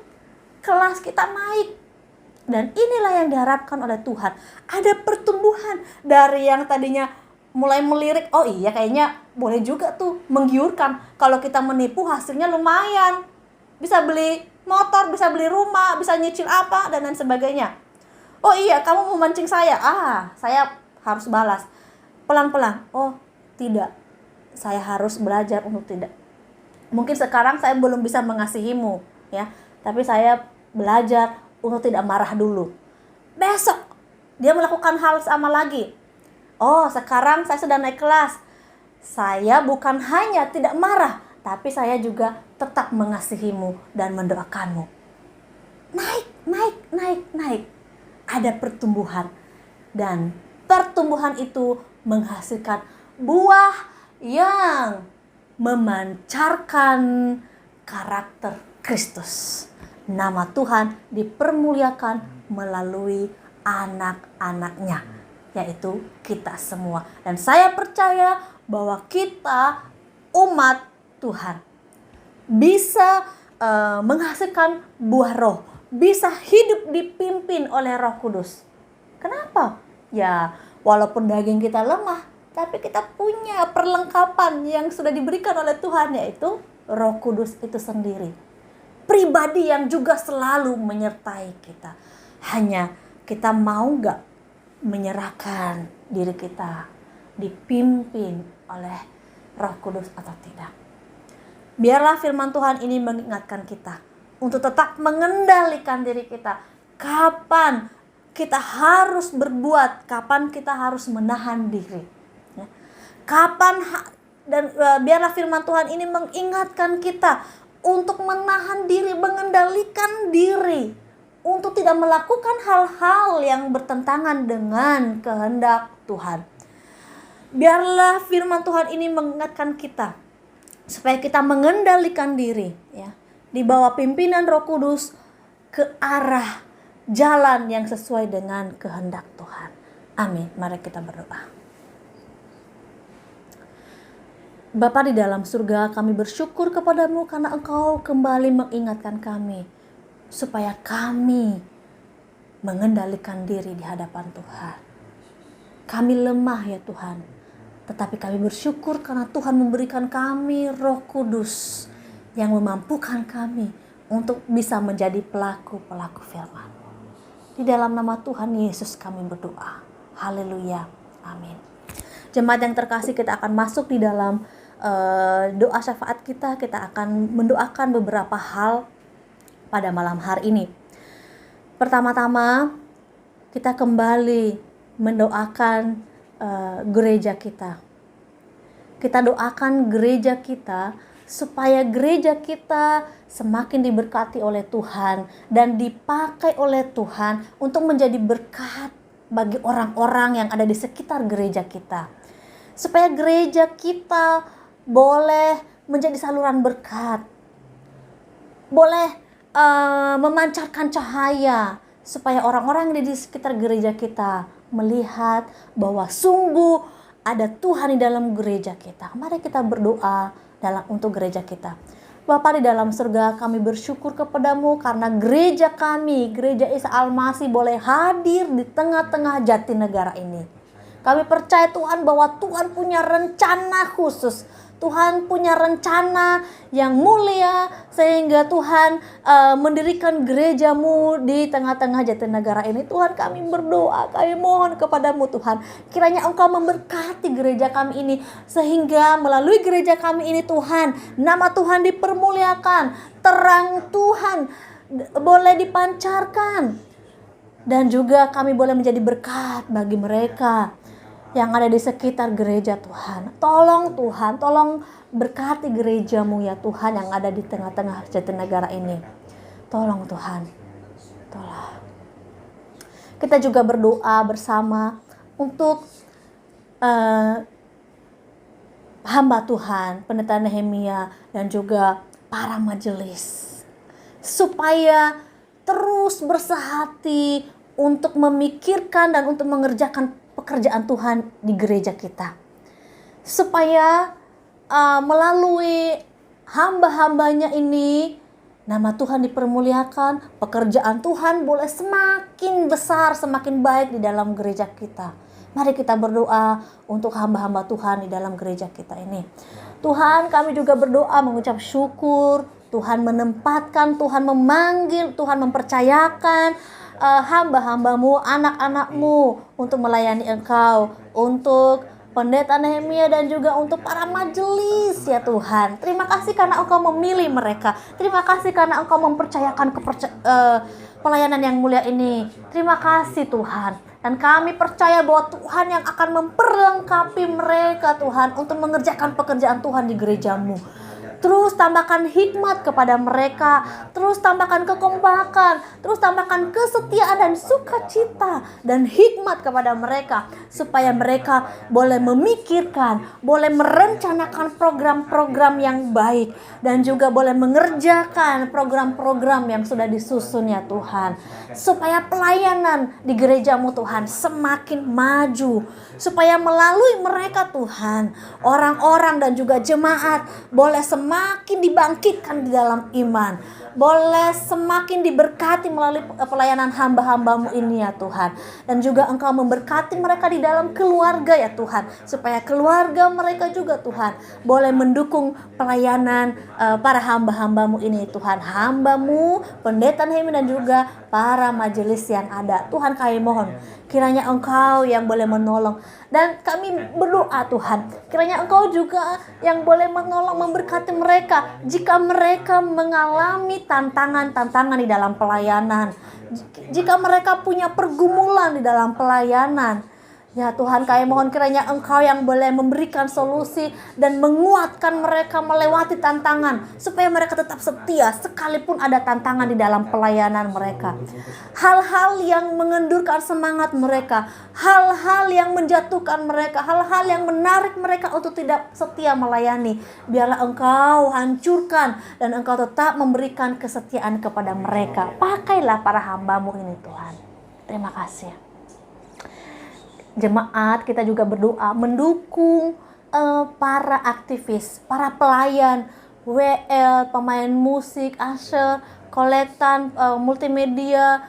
kelas kita naik. Dan inilah yang diharapkan oleh Tuhan. Ada pertumbuhan dari yang tadinya mulai melirik, oh iya kayaknya boleh juga tuh, menggiurkan. Kalau kita menipu hasilnya lumayan, bisa beli motor, bisa beli rumah, bisa nyicil apa, dan lain sebagainya. Oh iya, kamu mau mancing saya, saya harus balas. Pelan-pelan, oh tidak, saya harus belajar untuk tidak. Mungkin sekarang saya belum bisa mengasihimu, ya, tapi saya belajar untuk tidak marah dulu. Besok dia melakukan hal sama lagi. Oh, sekarang saya sudah naik kelas. Saya bukan hanya tidak marah, tapi saya juga tetap mengasihimu dan mendoakanmu. Naik. Ada pertumbuhan. Dan pertumbuhan itu menghasilkan buah yang memancarkan karakter Kristus. Nama Tuhan dipermuliakan melalui anak-anaknya, yaitu kita semua. Dan saya percaya bahwa kita umat Tuhan bisa menghasilkan buah roh, bisa hidup dipimpin oleh Roh Kudus. Kenapa? Ya, walaupun daging kita lemah, tapi kita punya perlengkapan yang sudah diberikan oleh Tuhan, yaitu Roh Kudus itu sendiri. Pribadi yang juga selalu menyertai kita. Hanya kita mau gak menyerahkan diri kita dipimpin oleh Roh Kudus atau tidak. Biarlah firman Tuhan ini mengingatkan kita untuk tetap mengendalikan diri kita. Kapan kita harus berbuat, kapan kita harus menahan diri. Biarlah firman Tuhan ini mengingatkan kita untuk menahan diri, mengendalikan diri, untuk tidak melakukan hal-hal yang bertentangan dengan kehendak Tuhan. Biarlah firman Tuhan ini mengingatkan kita supaya kita mengendalikan diri, ya, di bawah pimpinan Roh Kudus ke arah jalan yang sesuai dengan kehendak Tuhan. Amin. Mari kita berdoa. Bapa di dalam surga, kami bersyukur kepadamu karena Engkau kembali mengingatkan kami supaya kami mengendalikan diri di hadapan Tuhan. Kami lemah ya Tuhan, tetapi kami bersyukur karena Tuhan memberikan kami Roh Kudus yang memampukan kami untuk bisa menjadi pelaku-pelaku firman. Di dalam nama Tuhan Yesus kami berdoa. Haleluya. Amin. Jemaat yang terkasih, kita akan masuk di dalam doa syafaat kita. Kita akan mendoakan beberapa hal pada malam hari ini. Pertama-tama kita kembali mendoakan gereja kita. Kita doakan gereja kita supaya gereja kita semakin diberkati oleh Tuhan dan dipakai oleh Tuhan untuk menjadi berkat bagi orang-orang yang ada di sekitar gereja kita. Supaya gereja kita boleh menjadi saluran berkat, boleh memancarkan cahaya, supaya orang-orang yang di sekitar gereja kita melihat bahwa sungguh ada Tuhan di dalam gereja kita. Mari kita berdoa untuk gereja kita. Bapa di dalam surga, kami bersyukur kepadamu karena gereja kami, gereja Isa Al-Masih boleh hadir di tengah-tengah Jatinegara ini. Kami percaya Tuhan bahwa Tuhan punya rencana khusus. Tuhan punya rencana yang mulia sehingga Tuhan mendirikan gereja-Mu di tengah-tengah Jatinegara ini. Tuhan, kami berdoa, kami mohon kepadamu Tuhan, kiranya Engkau memberkati gereja kami ini sehingga melalui gereja kami ini Tuhan, nama Tuhan dipermuliakan, terang Tuhan boleh dipancarkan, dan juga kami boleh menjadi berkat bagi mereka yang ada di sekitar gereja Tuhan. Tolong Tuhan, tolong berkati gereja-Mu ya Tuhan yang ada di tengah-tengah Jatinegara ini. Tolong Tuhan, tolong. Kita juga berdoa bersama untuk hamba Tuhan, Pendeta Nehemia dan juga para majelis, supaya terus bersehati untuk memikirkan dan untuk mengerjakan pekerjaan Tuhan di gereja kita, supaya melalui hamba-hambanya ini nama Tuhan dipermuliakan, pekerjaan Tuhan boleh semakin besar, semakin baik di dalam gereja kita. Mari kita berdoa untuk hamba-hamba Tuhan di dalam gereja kita ini. Tuhan, kami juga berdoa mengucap syukur, Tuhan menempatkan, Tuhan memanggil, Tuhan mempercayakan hamba-hambamu, anak-anakmu untuk melayani Engkau, untuk Pendeta Nehemia dan juga untuk para majelis ya Tuhan. Terima kasih karena Engkau memilih mereka. Terima kasih karena Engkau mempercayakan pelayanan yang mulia ini. Terima kasih Tuhan. Dan kami percaya bahwa Tuhan yang akan memperlengkapi mereka Tuhan untuk mengerjakan pekerjaan Tuhan di gereja-Mu. Terus tambahkan hikmat kepada mereka, terus tambahkan kekompakan, terus tambahkan kesetiaan dan sukacita dan hikmat kepada mereka, supaya mereka boleh memikirkan, boleh merencanakan program-program yang baik, dan juga boleh mengerjakan program-program yang sudah disusun ya Tuhan, supaya pelayanan di gereja-Mu Tuhan semakin maju, supaya melalui mereka Tuhan, orang-orang dan juga jemaat boleh semakin dibangkitkan di dalam iman, boleh semakin diberkati melalui pelayanan hamba-hamba-Mu ini ya Tuhan. Dan juga Engkau memberkati mereka di dalam keluarga ya Tuhan, supaya keluarga mereka juga Tuhan boleh mendukung pelayanan para hamba-hamba-Mu ini Tuhan. Hamba-Mu, Pendeta Nehemia dan juga para majelis yang ada. Tuhan, kami mohon kiranya Engkau yang boleh menolong, dan kami berdoa Tuhan, kiranya Engkau juga yang boleh menolong, memberkati mereka jika mereka mengalami tantangan-tantangan di dalam pelayanan, jika mereka punya pergumulan di dalam pelayanan. Ya Tuhan, kami mohon kiranya Engkau yang boleh memberikan solusi dan menguatkan mereka melewati tantangan, supaya mereka tetap setia sekalipun ada tantangan di dalam pelayanan mereka. Hal-hal yang mengendurkan semangat mereka, hal-hal yang menjatuhkan mereka, hal-hal yang menarik mereka untuk tidak setia melayani, biarlah Engkau hancurkan dan Engkau tetap memberikan kesetiaan kepada mereka. Pakailah para hamba-Mu ini Tuhan. Terima kasih. Jemaat, kita juga berdoa mendukung para aktivis, para pelayan, WL, pemain musik, usher, kolektan, multimedia,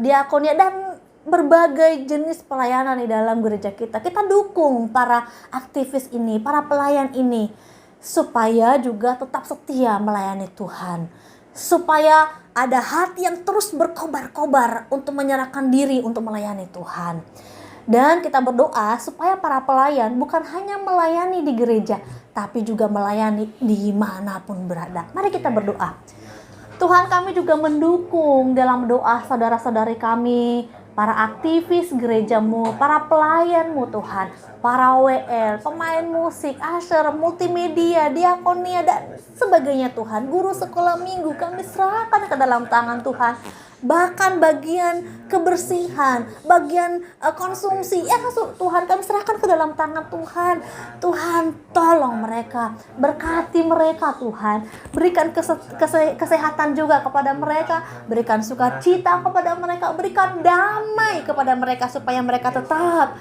diakonia, dan berbagai jenis pelayanan di dalam gereja kita. Kita dukung para aktivis ini, para pelayan ini, supaya juga tetap setia melayani Tuhan, supaya ada hati yang terus berkobar-kobar untuk menyerahkan diri untuk melayani Tuhan. Dan kita berdoa supaya para pelayan bukan hanya melayani di gereja, tapi juga melayani dimanapun berada. Mari kita berdoa. Tuhan, kami juga mendukung dalam doa saudara-saudari kami, para aktivis gereja-Mu, para pelayan-Mu Tuhan, para WL, pemain musik, usher, multimedia, diakonia, dan sebagainya Tuhan. Guru sekolah minggu kami serahkan ke dalam tangan Tuhan. Bahkan bagian kebersihan, bagian konsumsi, ya Tuhan kami serahkan ke dalam tangan Tuhan. Tuhan, tolong mereka, berkati mereka Tuhan, berikan kesehatan juga kepada mereka, berikan sukacita kepada mereka, berikan damai kepada mereka, supaya mereka tetap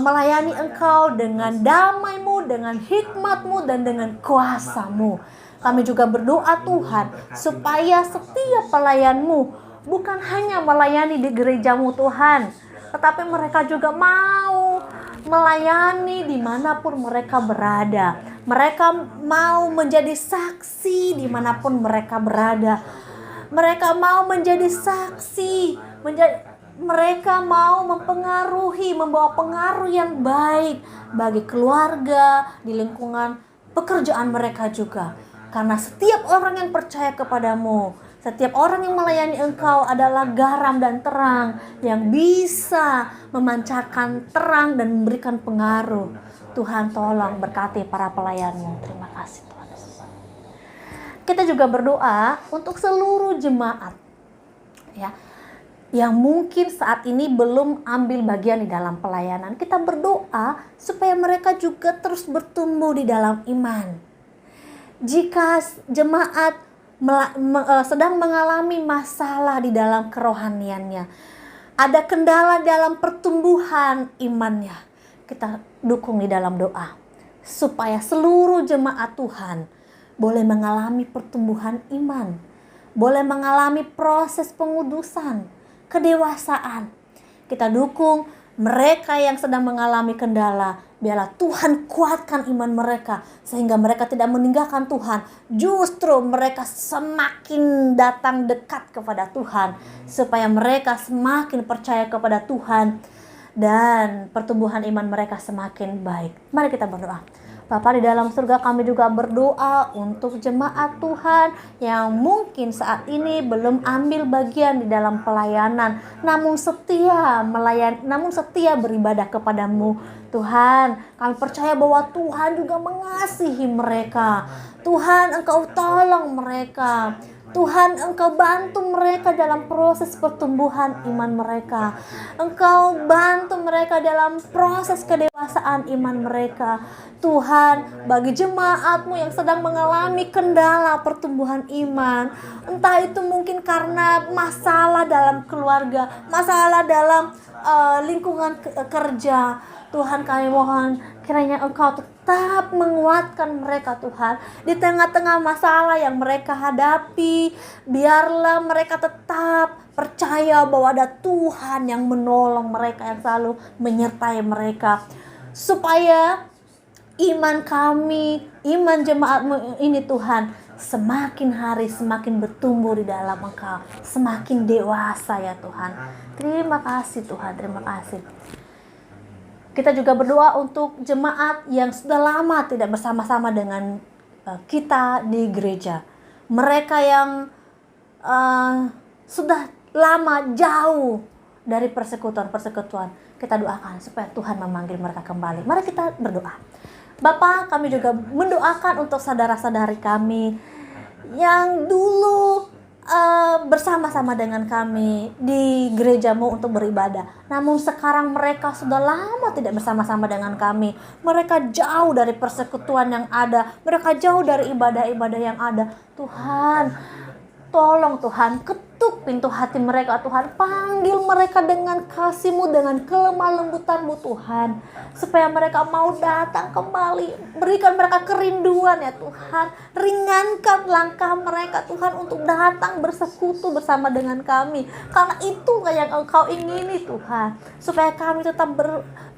melayani Engkau dengan damai-Mu, dengan hikmat-Mu, dan dengan kuasa-Mu. Kami juga berdoa Tuhan, supaya setiap pelayan-Mu bukan hanya melayani di gereja-Mu Tuhan, tetapi mereka juga mau melayani dimanapun mereka berada. Mereka mau menjadi saksi dimanapun mereka berada. Mereka mau menjadi saksi, mereka mau mempengaruhi, membawa pengaruh yang baik bagi keluarga, di lingkungan pekerjaan mereka juga. Karena setiap orang yang percaya kepadamu, setiap orang yang melayani engkau adalah garam dan terang yang bisa memancarkan terang dan memberikan pengaruh. Tuhan tolong berkati para pelayanmu. Terima kasih Tuhan. Kita juga berdoa untuk seluruh jemaat ya, yang mungkin saat ini belum ambil bagian di dalam pelayanan. Kita berdoa supaya mereka juga terus bertumbuh di dalam iman. Jika jemaat sedang mengalami masalah di dalam kerohaniannya, ada kendala dalam pertumbuhan imannya, kita dukung di dalam doa supaya seluruh jemaat Tuhan boleh mengalami pertumbuhan iman, boleh mengalami proses pengudusan, kedewasaan. Kita dukung mereka yang sedang mengalami kendala, biarlah Tuhan kuatkan iman mereka sehingga mereka tidak meninggalkan Tuhan. Justru mereka semakin datang dekat kepada Tuhan supaya mereka semakin percaya kepada Tuhan dan pertumbuhan iman mereka semakin baik. Mari kita berdoa. Bapa di dalam surga, kami juga berdoa untuk jemaat Tuhan yang mungkin saat ini belum ambil bagian di dalam pelayanan, namun setia beribadah kepadamu. Tuhan, kami percaya bahwa Tuhan juga mengasihi mereka. Tuhan, Engkau tolong mereka. Tuhan, Engkau bantu mereka dalam proses pertumbuhan iman mereka. Engkau bantu mereka dalam proses kedewasaan iman mereka. Tuhan, bagi jemaat-Mu yang sedang mengalami kendala pertumbuhan iman, entah itu mungkin karena masalah dalam keluarga, masalah dalam lingkungan kerja, Tuhan kami mohon kiranya Engkau tetap menguatkan mereka Tuhan. Di tengah-tengah masalah yang mereka hadapi, biarlah mereka tetap percaya bahwa ada Tuhan yang menolong mereka, yang selalu menyertai mereka. Supaya iman kami, iman jemaat-Mu ini Tuhan, semakin hari semakin bertumbuh di dalam Engkau, semakin dewasa ya Tuhan. Terima kasih Tuhan, terima kasih. Kita juga berdoa untuk jemaat yang sudah lama tidak bersama-sama dengan kita di gereja. Mereka yang sudah lama jauh dari persekutuan. Kita doakan supaya Tuhan memanggil mereka kembali. Mari kita berdoa. Bapa, kami juga mendoakan untuk saudara-saudari kami yang dulu bersama-sama dengan kami di gereja-Mu untuk beribadah. Namun sekarang mereka sudah lama tidak bersama-sama dengan kami. Mereka jauh dari persekutuan yang ada. Mereka jauh dari ibadah-ibadah yang ada. Tuhan, tolong Tuhan, ketuk pintu hati mereka Tuhan. Panggil mereka dengan kasih-Mu, dengan kelemah lembutan-Mu Tuhan. Supaya mereka mau datang kembali. Berikan mereka kerinduan ya Tuhan. Ringankan langkah mereka Tuhan untuk datang bersekutu bersama dengan kami. Karena itu yang Engkau ingini Tuhan. Supaya kami tetap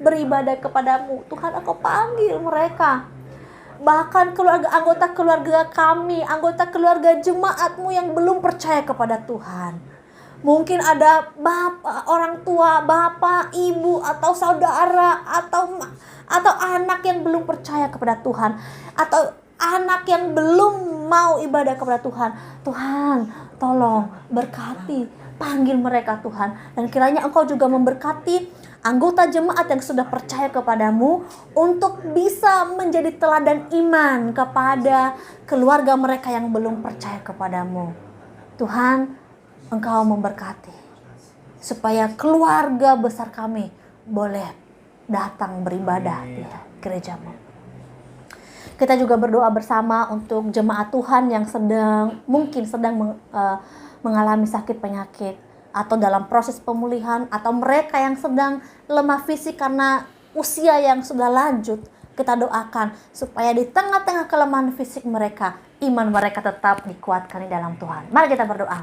beribadah kepadamu. Tuhan, Engkau panggil mereka. Bahkan anggota keluarga kami, anggota keluarga jemaat-Mu yang belum percaya kepada Tuhan. Mungkin ada orang tua, bapak, ibu, atau saudara, atau anak yang belum percaya kepada Tuhan, atau anak yang belum mau ibadah kepada Tuhan. Tuhan, tolong berkati, panggil mereka Tuhan. Dan kiranya Engkau juga memberkati anggota jemaat yang sudah percaya kepadamu untuk bisa menjadi teladan iman kepada keluarga mereka yang belum percaya kepadamu. Tuhan, Engkau memberkati supaya keluarga besar kami boleh datang beribadah di gereja-Mu. Kita juga berdoa bersama untuk jemaat Tuhan yang mungkin sedang mengalami sakit penyakit atau dalam proses pemulihan, atau mereka yang sedang lemah fisik karena usia yang sudah lanjut. Kita doakan supaya di tengah-tengah kelemahan fisik mereka, iman mereka tetap dikuatkan di dalam Tuhan. Mari kita berdoa.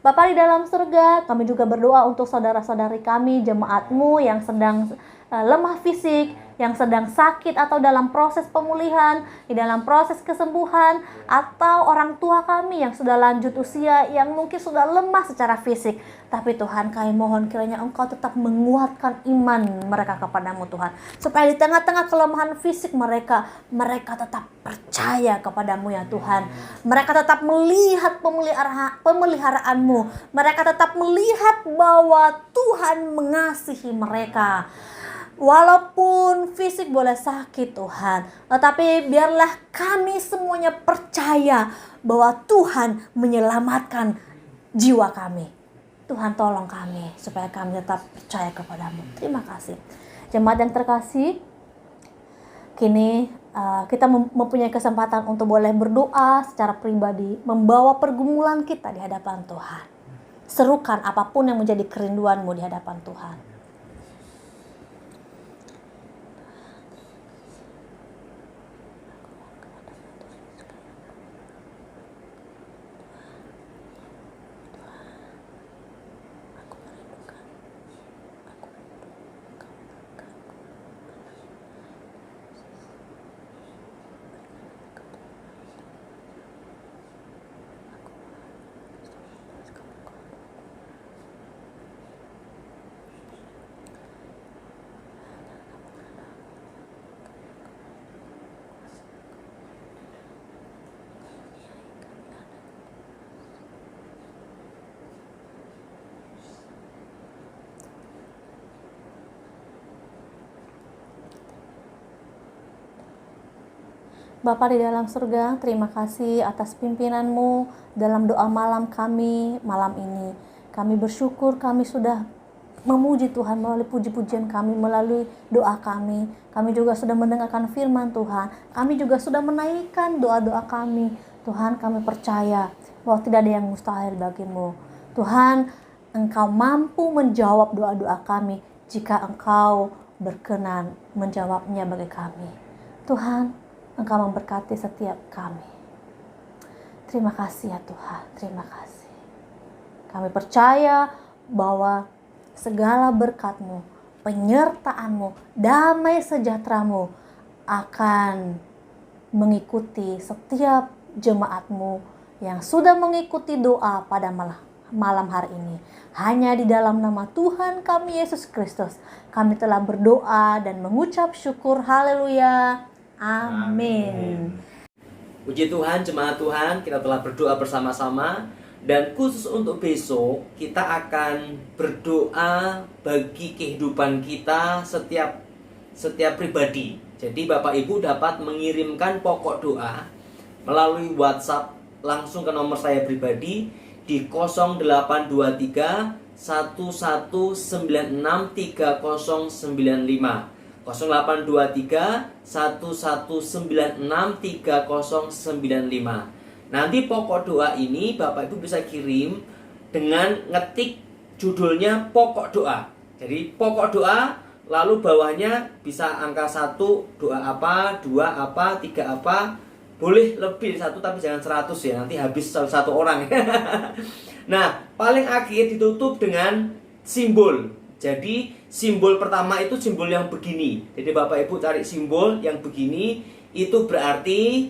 Bapa di dalam surga, kami juga berdoa untuk saudara-saudari kami, jemaat-Mu yang sedang lemah fisik, yang sedang sakit atau dalam proses pemulihan, di dalam proses kesembuhan, atau orang tua kami yang sudah lanjut usia, yang mungkin sudah lemah secara fisik. Tapi Tuhan, kami mohon kiranya Engkau tetap menguatkan iman mereka kepadamu Tuhan, supaya di tengah-tengah kelemahan fisik mereka tetap percaya kepadamu ya Tuhan. Mereka tetap melihat pemeliharaanmu. Mereka tetap melihat bahwa Tuhan mengasihi mereka. Walaupun fisik boleh sakit Tuhan, tetapi biarlah kami semuanya percaya bahwa Tuhan menyelamatkan jiwa kami. Tuhan tolong kami supaya kami tetap percaya kepadamu. Terima kasih. Jemaat yang terkasih, kini kita mempunyai kesempatan untuk boleh berdoa secara pribadi, membawa pergumulan kita di hadapan Tuhan. Serukan apapun yang menjadi kerinduanmu di hadapan Tuhan. Bapa di dalam surga, terima kasih atas pimpinanmu dalam doa malam kami malam ini. Kami bersyukur kami sudah memuji Tuhan melalui puji-pujian kami, melalui doa kami. Kami juga sudah mendengarkan firman Tuhan. Kami juga sudah menaikkan doa-doa kami. Tuhan, kami percaya bahwa tidak ada yang mustahil bagimu. Tuhan, Engkau mampu menjawab doa-doa kami jika Engkau berkenan menjawabnya bagi kami. Tuhan, Engkau memberkati setiap kami. Terima kasih ya Tuhan, terima kasih. Kami percaya bahwa segala berkat-Mu, penyertaan-Mu, damai sejahtera-Mu akan mengikuti setiap jemaat-Mu yang sudah mengikuti doa pada malam hari ini. Hanya di dalam nama Tuhan kami Yesus Kristus, kami telah berdoa dan mengucap syukur. Haleluya. Amin. Puji Tuhan, jemaat Tuhan, kita telah berdoa bersama-sama. Dan khusus untuk besok, kita akan berdoa bagi kehidupan kita setiap pribadi. Jadi Bapak Ibu dapat mengirimkan pokok doa melalui WhatsApp langsung ke nomor saya pribadi di 0823 1196 3095. 0823 1196 3095. Nanti pokok doa ini Bapak Ibu bisa kirim dengan ngetik judulnya pokok doa. Jadi pokok doa, lalu bawahnya bisa angka 1, doa apa, 2 apa, 3 apa. Boleh lebih 1 tapi jangan 100 ya, nanti habis satu orang. Nah, paling akhir ditutup dengan simbol. Jadi simbol pertama itu simbol yang begini. Jadi Bapak Ibu cari simbol yang begini, itu berarti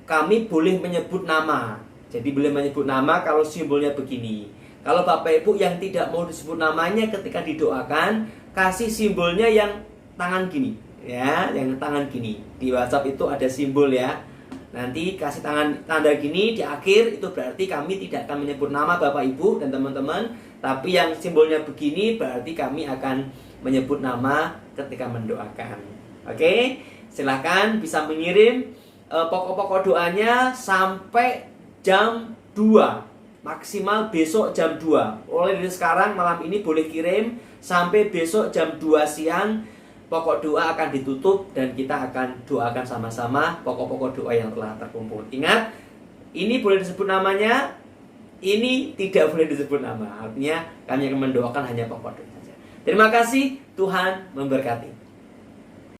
kami boleh menyebut nama. Jadi boleh menyebut nama kalau simbolnya begini. Kalau Bapak Ibu yang tidak mau disebut namanya ketika didoakan, kasih simbolnya yang tangan gini. Ya, yang tangan gini. Di WhatsApp itu ada simbol ya. Nanti kasih tanda gini di akhir, itu berarti kami tidak akan menyebut nama Bapak Ibu dan teman-teman. Tapi yang simbolnya begini berarti kami akan menyebut nama ketika mendoakan. Oke, silahkan bisa mengirim pokok-pokok doanya sampai jam 2. Maksimal besok jam 2. Mulai dari sekarang malam ini boleh kirim sampai besok jam 2 siang. Pokok doa akan ditutup dan kita akan doakan sama-sama pokok-pokok doa yang telah terkumpul. Ingat, ini boleh disebut namanya, ini tidak boleh disebut nama. Artinya kami akan mendoakan hanya pokok doa saja. Terima kasih, Tuhan memberkati.